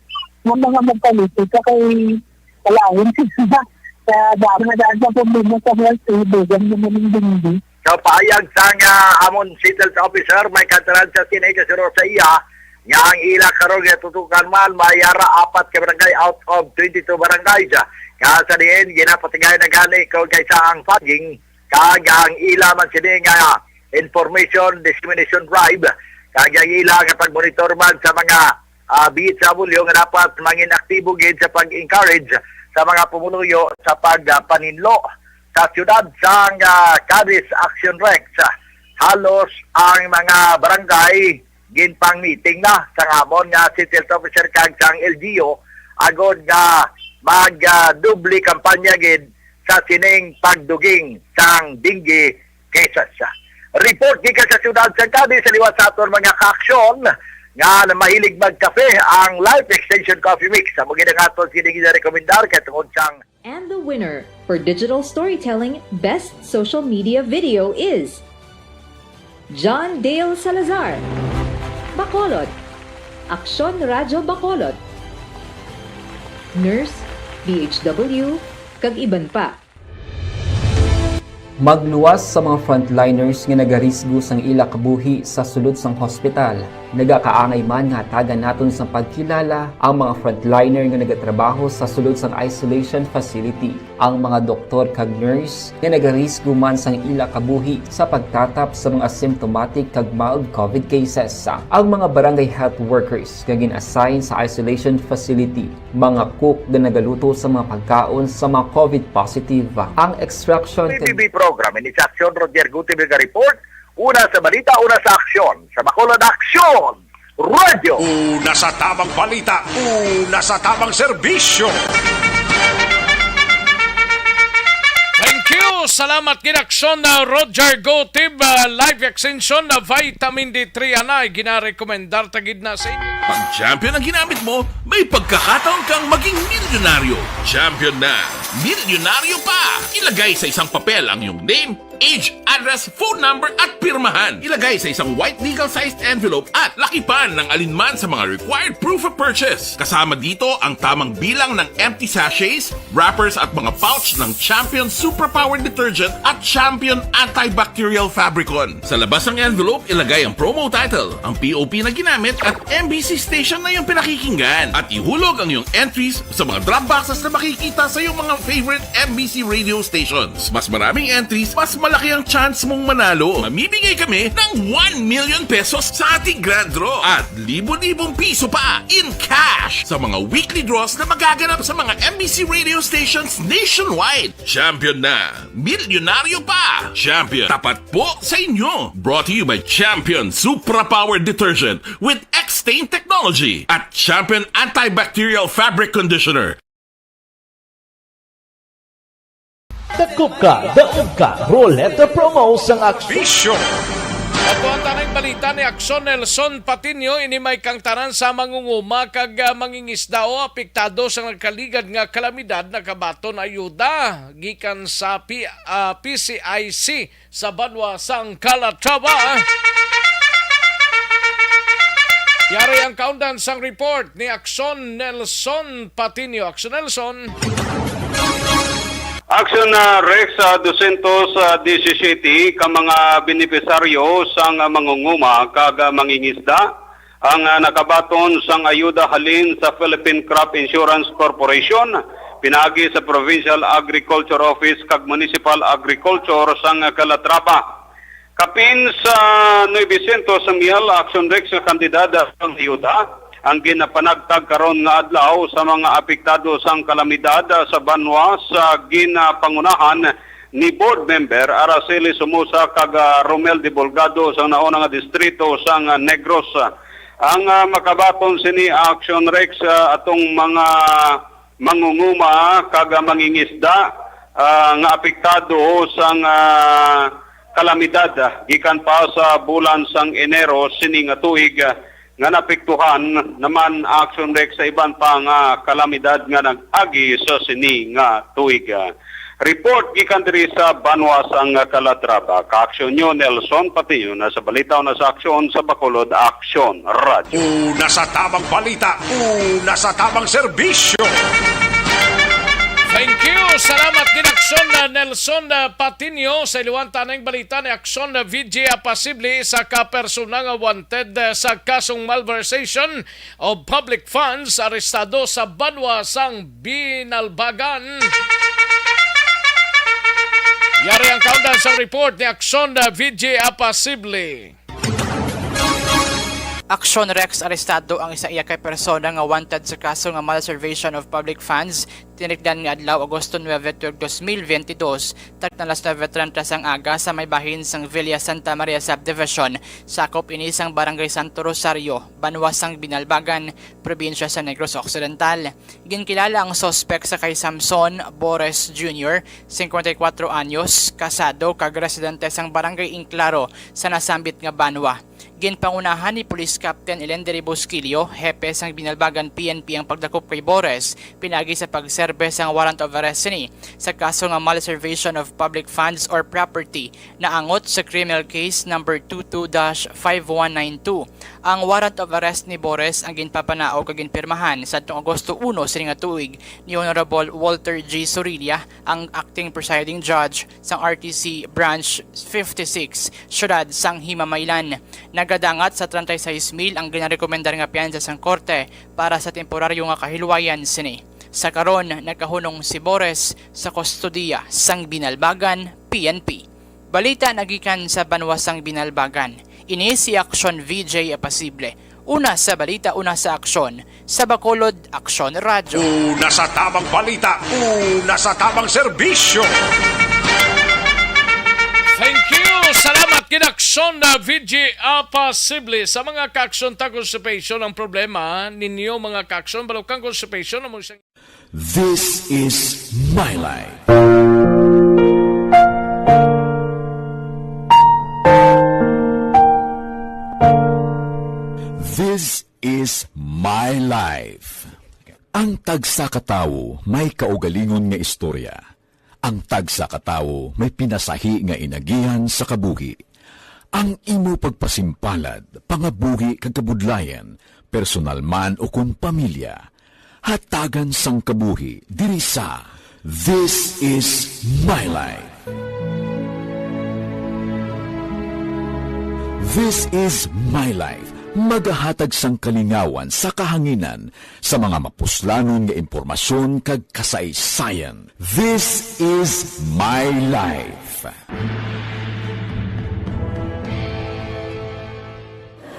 ng mga magkalisi ka kay kalawin sila sa dami na daan sa problema sa health, bigyan naman ng dindi. So, pahayag sang amon City Health Officer, may kantaran sa sinay kasiro sa iya, nga ang ila karong tutukan man, mayara 4 ka barangay out of 22 barangays. Kaya sa diin, ginapatigay na gani ko kaysa ang fogging, kag ang ila man sini nga information dissemination drive kaya ila nga pag-monitor man sa mga bihit sa bulyo nga dapat mangin aktibo gid sa pag-encourage sa mga pumunuyo sa pagpaninlo sa siyudad sang Cadiz Action Rex. Halos ang mga barangay ginpang meeting na sa amon nga City Health Officer kag sang LGU agod nga mag-dubli kampanya gid sa sining pagduging sang dingge cases. Report gikan sa siyudad sa Cadiz sa liwat sa aton mga kaaksyon nga mahilig magkape ang Life Extension Coffee Mix. Sa mga aton sining rekomendar kay tungod sang. And the winner for digital storytelling best social media video is John Dale Salazar, Bacolod, Aksyon Radyo Bacolod, Nurse, DHW, kag iban pa. Magluwas sa mga frontliners nga nagarisgo sang ila kabuhi sa sulod sang hospital. Nagakaangay man nga tagan naton sa pagkilala ang mga frontliner nga nagatrabaho sa sulod sang isolation facility. Ang mga doktor kag nurse nga nagarisgo man sang ila kabuhi sa pagtatap sa mga symptomatic kag mild COVID cases. Ang mga barangay health workers nga gin-assign sa isolation facility, mga cook nga nagaluto sa mga pagkaon sa mga COVID positive. Ang extraction PBB program ni Aksyon Roger Gutib nga report. Una sa balita, una sa aksyon. Sa Bacolod Aksyon Radio. Una sa tamang balita, una sa tamang serbisyo. Thank you! Salamat Aksyon na Roger Gotib. Life Extension na Vitamin D3 anay ginarekomendar tagid na sa inyo. Pag champion ang ginamit mo, may pagkakataon kang maging milyonaryo. Champion na! Milyonaryo pa! Ilagay sa isang papel ang iyong name, age, address, phone number at pirmahan. Ilagay sa isang white legal-sized envelope at lakipan ng alinman sa mga required proof of purchase. Kasama dito ang tamang bilang ng empty sachets, wrappers at mga pouch ng Champion Superpower Detergent at Champion Antibacterial Fabricon. Sa labas ng envelope, ilagay ang promo title, ang POP na ginamit at MBC station na yung pinakikinggan. At ihulog ang iyong entries sa mga drop boxes na makikita sa iyong mga favorite MBC radio stations. Mas maraming entries, mas malaki ang chance mong manalo. Mamibigay kami ng 1 million pesos sa ating grand draw at libo-libong piso pa in cash sa mga weekly draws na magaganap sa mga MBC radio stations nationwide. Champion na, milyonaryo pa. Champion, tapat po sa inyo. Brought to you by Champion Superpower Detergent with X-Stain Technology at Champion Antibacterial Fabric Conditioner. Dakop ka, daog ka, roleta promo sang aksyon. Ato ang tanang balita ni Akson Nelson Patinio, inimay kang tanan sa mangunguma kag mangingisda o apektado sa nagkaligad nga kalamidad na kabaton ayuda gikan sa PCIC sa Banwa sang Calatrava. Yari ang countdown sang report ni Akson Nelson Patinio. Akson Nelson. Action Rex 217 ka mga benepisaryo sang mangunguma kag mangingisda ang nakabaton sang ayuda halin sa Philippine Crop Insurance Corporation pinagi sa Provincial Agriculture Office kag Municipal Agriculture sang Calatrava. Kapin sa 900 mil Action Rex nga kandidata sang ayuda ang ginapanagtag karon nga adlaw sa mga apektado sang kalamidad sa Banwa sa ginapangunahan ni board member Araceli Somoza kag Romel de Bolgado sa nauna nga distrito sang Negros. Ang makabaton sini Action Rex atong mga mangunguma kag mangingisda nga apektado sang kalamidad gikan pa sa bulan sang Enero sini nga tuig nga napektuhan naman Action Rex sa iban pa nga kalamidad nga nag-agi sa sini nga tuig. Report gikan diri sa Banwa sang Calatrava. Ka-aksyon nyo Nelson Patinio na sa balita na sa aksyon sa Bacolod Aksyon Radio. Una sa tamang balita, una sa tamang serbisyo. Thank you. Salamat din Akson Nelson Patinio sa iliwan tanang balita ni Akson VJ Apasible sa kapersona nga wanted sa kasong malversation of public funds arestado sa Banwa sang Binalbagan. Yari ang countdown sa report ni Akson VJ Apasible. Action Rex arestado ang isa iya kay persona nga wanted sa kaso nga malversation of public funds tinigdan nga adlaw Agosto 9, 2022 takna alas 9:30 sang aga sa may bahin sang Villa Santa Maria Subdivision sakop ini sang Barangay Santo Rosario, Banwa sang Binalbagan, probinsya sa Negros Occidental. Ginkilala ang suspect sa kay Samson Bores Jr., 54 anyos, kasado kag residente sang Barangay Inclaro sa nasambit nga Banwa. Ginpangunahan ni Police Captain Elenderi Bosquilio, hepe sang Binalbagan PNP ang pagdakop kay Bores, pinagi sa pagserbe sang warrant of arrest ni sa kaso nga malversation of public funds or property na angot sa criminal case number 22-5192. Ang warrant of arrest ni Bores ang ginpapanao kag ginpirmahan sa Agosto 1 sining nga tuig ni Honorable Walter G. Sorilla, ang acting presiding judge sang RTC Branch 56, Syudad sang Himamaylan. Nagadangat sa 36,000 ang ginarekomendar nga piyansa sang korte para sa temporaryo nga kahilwayan sini. Sa karon nagkahunong si Bores sa kustodiya sang Binalbagan PNP. Balita nagikan sa Banwa sang Binalbagan. Ini si Action VJ Apasible. Una sa balita, una sa aksyon. Sa Bacolod Aksyon Radio. Una sa tamang balita, una sa tamang serbisyo. Thank you! Salamat kinakson na VJ Apasible. Sa mga kakson ta constipation ang problema ninyo mga kakson balukang constipation mo isang... This is my life. This is my life. Ang tagsa katawo may kaugalingon nga istorya. Ang tagsa katawo may pinasahi nga inagihan sa kabuhi. Ang imo pagpasimpalad, pangabuhi kag kabudlayan, personal man o kung pamilya, hatagan sang kabuhi diri sa This is My Life. This is My Life. Magahatag sang kalingawan sa kahanginan sa mga mapuslanon nga impormasyon kag kasaysayan. This is My Life.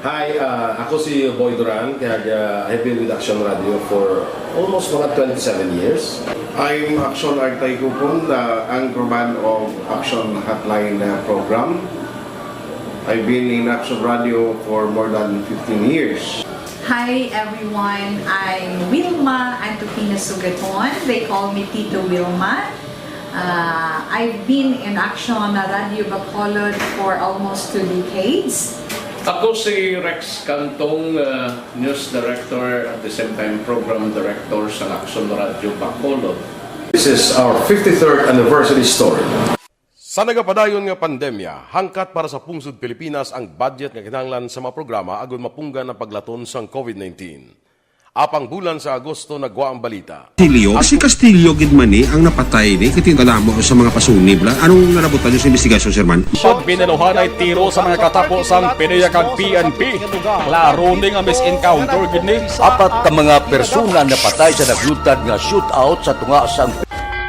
Hi, ako si Boy Duran, kaya I've been with Action Radio for almost mga 27 years. I'm Action Artay Kupon, the anchorman of Action Hotline program. I've been in Action Radio for more than 15 years. Hi everyone, I'm Wilma Antopina Sugaton. They call me Tito Wilma. I've been in Action Radio Bacolod for almost 2 decades. Ako si Rex Cantong, News Director at the same time Program Director sa Action Radio Bacolod. This is our 53rd anniversary story. Sa nagapadayon nga pandemya, hangkat para sa pungsod Pilipinas ang budget nga kinahanglan sa mga programa agon mapunggan ang paglaton sang COVID-19. Apang bulan sa Agosto nagwa ang balita. Si Castillo gid man ni ang napatay ni kitingkalamo sa mga pasunib la. Anong narabutan niyo sa investigasyon, Sir Man? Siyod binaluhan ay tiro sa mga katapusang PDEA kag PNP. Klaro ni nga misencounter gid ni. Apat ka mga persona na patay sa naglutad nga shootout sa tunga sang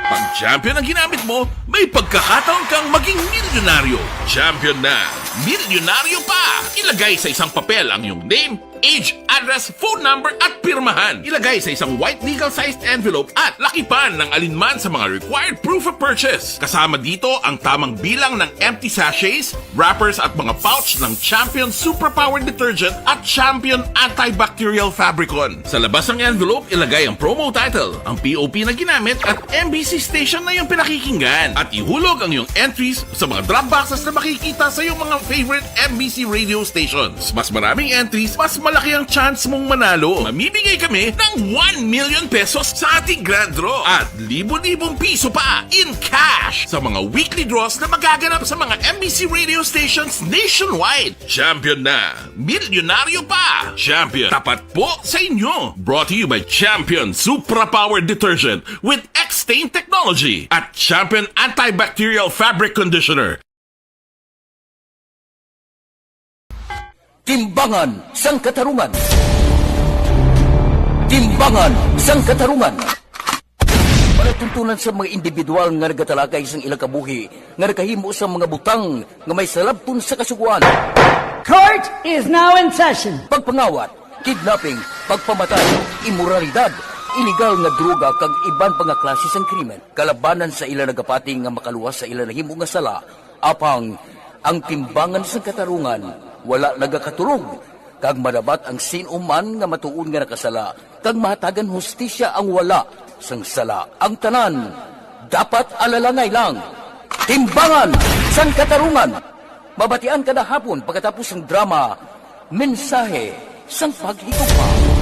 Pag champion ang ginamit mo, may pagkakataon kang maging milyonaryo. Champion na! Milyonaryo pa! Ilagay sa isang papel ang iyong name, age, address, phone number at pirmahan. Ilagay sa isang white legal-sized envelope at lakipan ng alinman sa mga required proof of purchase. Kasama dito ang tamang bilang ng empty sachets, wrappers at mga pouch ng Champion Superpower Detergent at Champion Antibacterial Fabricon. Sa labas ng envelope, ilagay ang promo title, ang POP na ginamit at MBC station na yung pinakikinggan. At ihulog ang iyong entries sa mga drop boxes na makikita sa iyong mga favorite MBC radio stations. Mas maraming entries, mas malaki ang chance mong manalo. Mamimigay kami ng 1 million pesos sa ating grand draw at libo-libong piso pa in cash sa mga weekly draws na magaganap sa mga MBC radio stations nationwide. Champion na! Milyonaryo pa! Champion, tapat po sa inyo! Brought to you by Champion Supra Power Detergent with X-Stain Technology at Champion Antibacterial Fabric Conditioner. Timbangan sang katarungan. Timbangan sang katarungan. Palatuntunan sa mga individual nga nagatalakay sang ilang kabuhi nga nakahimo sa mga butang nga may salabton sa kasuguan. Court is now in session. Pagpangawat, kidnapping, pagpamatay, imoralidad, illegal nga droga kag iban pa nga klase sang krimen. Kalabanan sa ilang nagapati nga makaluwas sa ilang nahimo nga sala. Apang ang timbangan sang katarungan wala nagakatulog, kag madabat ang sinuman nga matuon nga nakasala, kag mahatagan hustisya ang wala sang sala. Ang tanan, dapat alalangay lang. Timbangan sang katarungan. Mabatian kada hapon pagkatapos ng drama, mensahe sang paghigugma.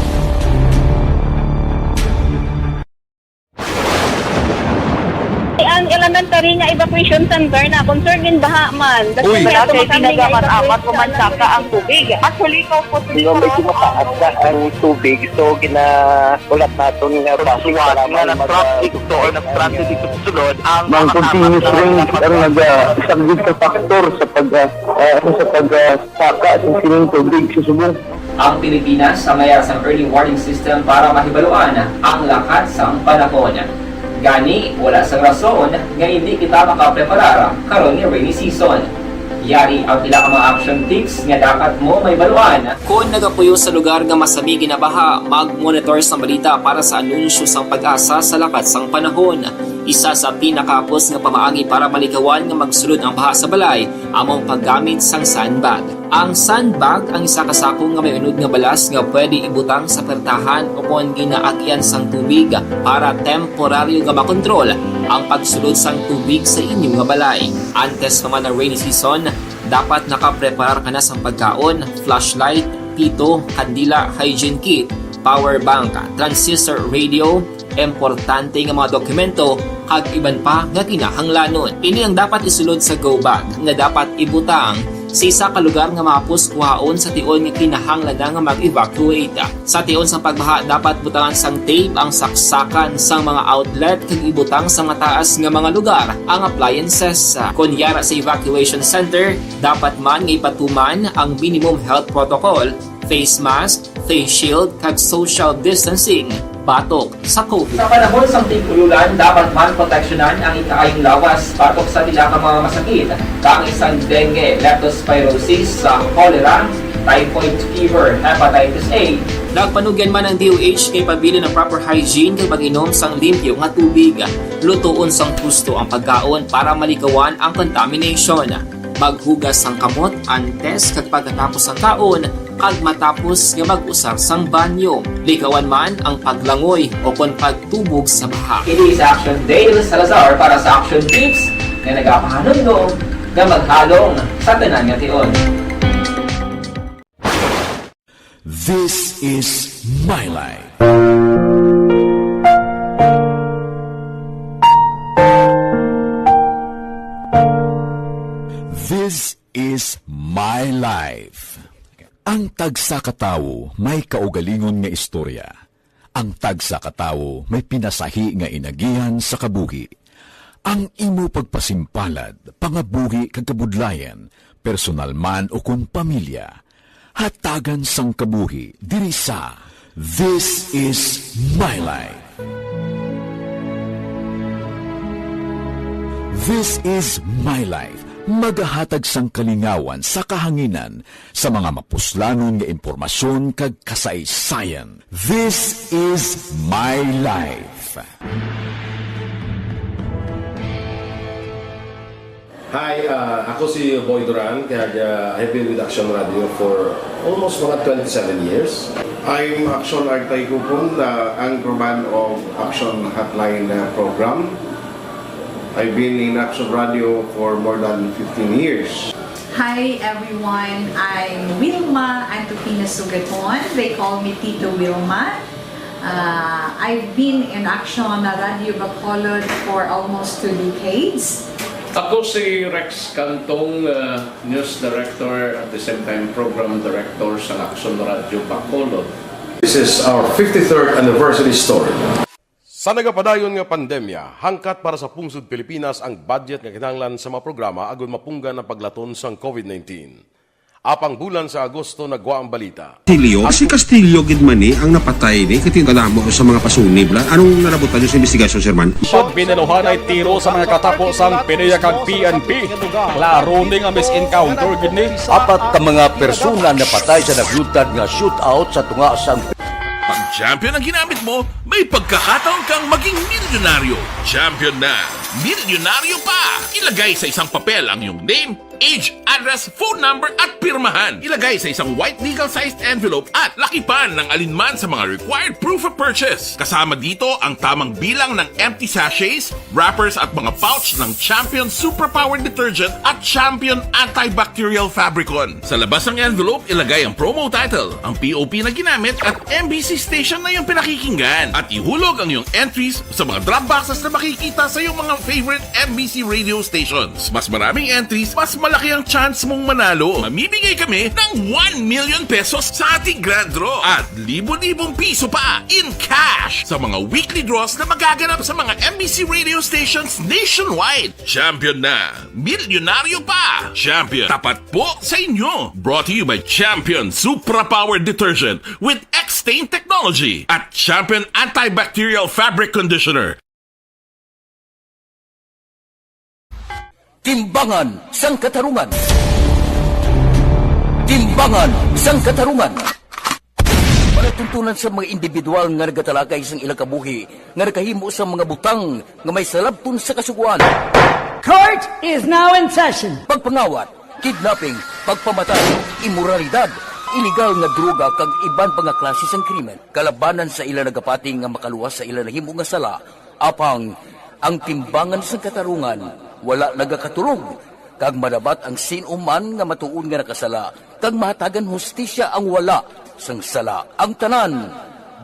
Ang elementary nga evacuation center na concern din baha man. Uy, kasi tinagaman amat kumansaka ang tubig. Actually, ko po Di ba medyo mataas na ang tubig, so ginaulat natin nga pasiwala nga nag-traffic to or nag-traffic dito sa sulod ang continuous rain ang nag-isang sa factor sa pagsaka sa sining tubig sa Subo. Ang Pilipinas sa mayroon sa early warning system para mahibaluan ang lakat sang panahon. Gani, wala sa rason nga hindi kita makapreparara karon ni rainy season. Yari ang ilang mga action tips nga dapat mo may baluan. Kung nagapuyo sa lugar nga masabi ginabaha, mag-monitor sa balita para sa anunsyo sang pag-asa sa lakat sang panahon. Isa sa pinakapos nga pamaagi para malikawan nga magsulod ang baha sa balay, among paggamit sang sandbag. Ang sandbag ang isa kasakong nga may unod nga balas nga pwede ibutang sa pertahan o kung ginaagyan sang tubig para temporaryo nga makontrol ang pagsulod sang tubig sa inyong nga balay. Antes naman ng rainy season, dapat nakapreparar ka na sa pagkaon, flashlight, pito, kandila, hygiene kit, power bank, transistor radio, importante nga mga dokumento kag iban pa nga kinahanglanon. Ini ang dapat isulod sa go bag nga dapat ibutang sa isa ka lugar nga mapus kuhaon sa tion nga kinahanglan nga mag-evacuate. Sa tion sa pagbaha dapat butangan sang tape ang saksakan sang mga outlet kag ibutang sa mataas nga mga lugar ang appliances. Kunyara sa evacuation center, dapat man nga ipatuman ang minimum health protocol, face mask, face shield kag social distancing batok sa COVID. Sa panahon sa tigululan, dapat man proteksyonan ang ikaayong lawas batok sa tila mga masakit, kang isang dengue, leptospirosis, cholera, typhoid fever, hepatitis A. Nagpanugyan man ang DOH kay pabili ng proper hygiene kay pag-inom sang limpyo nga tubig. Lutuon sang husto ang pagkaon para malikawan ang contamination. Maghugas sang kamot antes kag pagkatapos ang kaon kag matapos nga mag-usar sang banyo. Likawan man ang paglangoy o kon pagtubog sa baha. Kini sa Action Dale Salazar para sa Action Tips na nagapahanong nga maghalong sa tanan nga tion. This is My Life. This is My Life. Ang tagsa katawo may kaugalingon nga istorya. Ang tagsa katawo may pinasahi nga inagihan sa kabuhi. Ang imo pagpasimpalad, pangabuhi kag kabudlayan, personal man o kung pamilya, hatagan sang kabuhi diri sa This is My Life. This is My Life. Magahatag sang kalingawan sa kahanginan sa mga mapuslanon nga impormasyon kag kasaysayan. This is My Life. Hi, ako si Boy Duran, kaya I've been with Action Radio for almost mga 27 years. I'm Action Artay Kupon, anchorman of Action Hotline program. I've been in Action Radio for more than 15 years. Hi everyone, I'm Wilma Antokina Sugaton. They call me Tito Wilma. I've been in Action Radio Bacolod for almost 2 decades. Ako si Rex Cantong, News Director at the same time Program Director sa Action Radio Bacolod. This is our 53rd anniversary story. Sa nagapadayon nga pandemya, hangkat para sa pungsod Pilipinas ang budget nga kinahanglan sa mga programa agon mapunggan ang paglaton sang COVID-19. Apang bulan sa Agosto nagwa ang balita. Si Castillo gid man ni ang napatay ni katinggalamo sa mga pasunib. Anong narabutan niyo sa investigasyon, Sir Man? Pagbinuhan ay tiro sa mga katapos ang PDEA kag PNP. Klaro ni nga misencounter gid ni. Apat ka mga persona na patay sa naglutad nga shootout sa tunga sang Pag champion ang ginamit mo, may pagkakataon kang maging milyonaryo. Champion na! Milyonaryo pa! Ilagay sa isang papel ang iyong name, age, address, phone number at pirmahan. Ilagay sa isang white legal-sized envelope at lakipan ng alinman sa mga required proof of purchase. Kasama dito ang tamang bilang ng empty sachets, wrappers at mga pouch ng Champion Superpower Detergent at Champion Antibacterial Fabricon. Sa labas ng envelope, ilagay ang promo title, ang POP na ginamit at MBC station na yung pinakikinggan. At ihulog ang iyong entries sa mga drop boxes na makikita sa iyong mga favorite MBC radio stations. Mas maraming entries, mas malaki ang chance mong manalo. Mamimigay kami ng 1 million pesos sa ating grand draw at libo-libong piso pa in cash sa mga weekly draws na magaganap sa mga MBC radio stations nationwide. Champion na! Milyonaryo pa! Champion, tapat po sa inyo! Brought to you by Champion Supra Power Detergent with X-Stain Technology at Champion Antibacterial Fabric Conditioner. Timbangan sang katarungan. Timbangan sang katarungan. Panatuntunan sa mga individual nga nagatalakay sang ilang kabuhi nga nakahimo sa mga butang nga may salabton sa kasuguan. Court is now in session. Pagpangawat, kidnapping, pagpamatay, imoralidad, iligal nga droga kag iban pa nga klase sang krimen kalabanan sa ilang nagapating nga makaluwas sa ilang nahimo nga sala apang ang timbangan sang katarungan wala nagakatulog, kag madabat ang sinuman nga matuon nga nakasala, kag mahatagan hustisya ang wala sang sala. Ang tanan,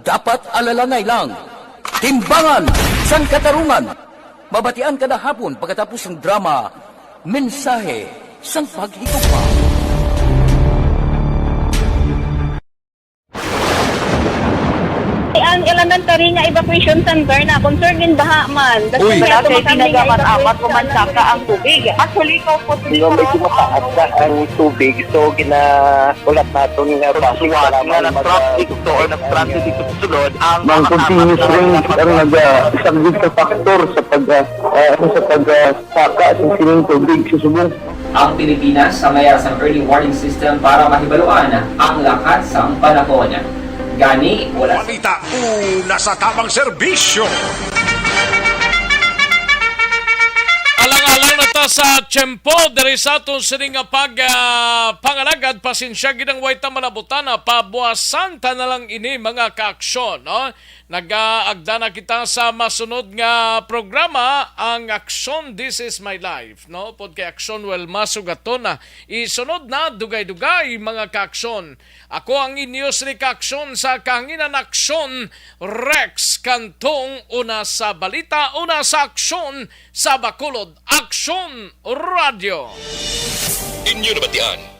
dapat alalangay lang. Timbangan sang katarungan. Mabatian kada hapon pagkatapos ng drama, mensahe sang paghigugma. Ang elementary nga evacuation center na concern din baha man. Uy, kasi tinagaman amat kumansaka ang tubig. Actually, ko po Di ba medyo mataas na ang tubig, so ginaulat natin nga pasuwat nga ng traffic to or nag-transit dito sa sulod ang mga continuous rain ang nag-isang sa factor sa pagsaka sa sining tubig sa subong. Ang Pilipinas sa maya sa early warning system para mahibaluan ang lakat sang panahon. Gani, wala Balita una sa tamang serbisyo. Alang-alang na ta sa tiyempo, diri sa atong sining pangalagad, pasensya ginang wayta malabutana, pabuasan ta na lang ini mga kaaksyon, no? Nag-aagda na kita sa masunod nga programa, ang Aksyon This Is My Life, no? Pod kay Aksyon well masugaton na. Isunod na dugay-dugay mga kaaksyon. Ako ang inyo sri kaaksyon sa kahanginan aksyon, Rex Kantong, una sa balita, una sa aksyon sa Bacolod, Aksyon Radio. Inyo nabatian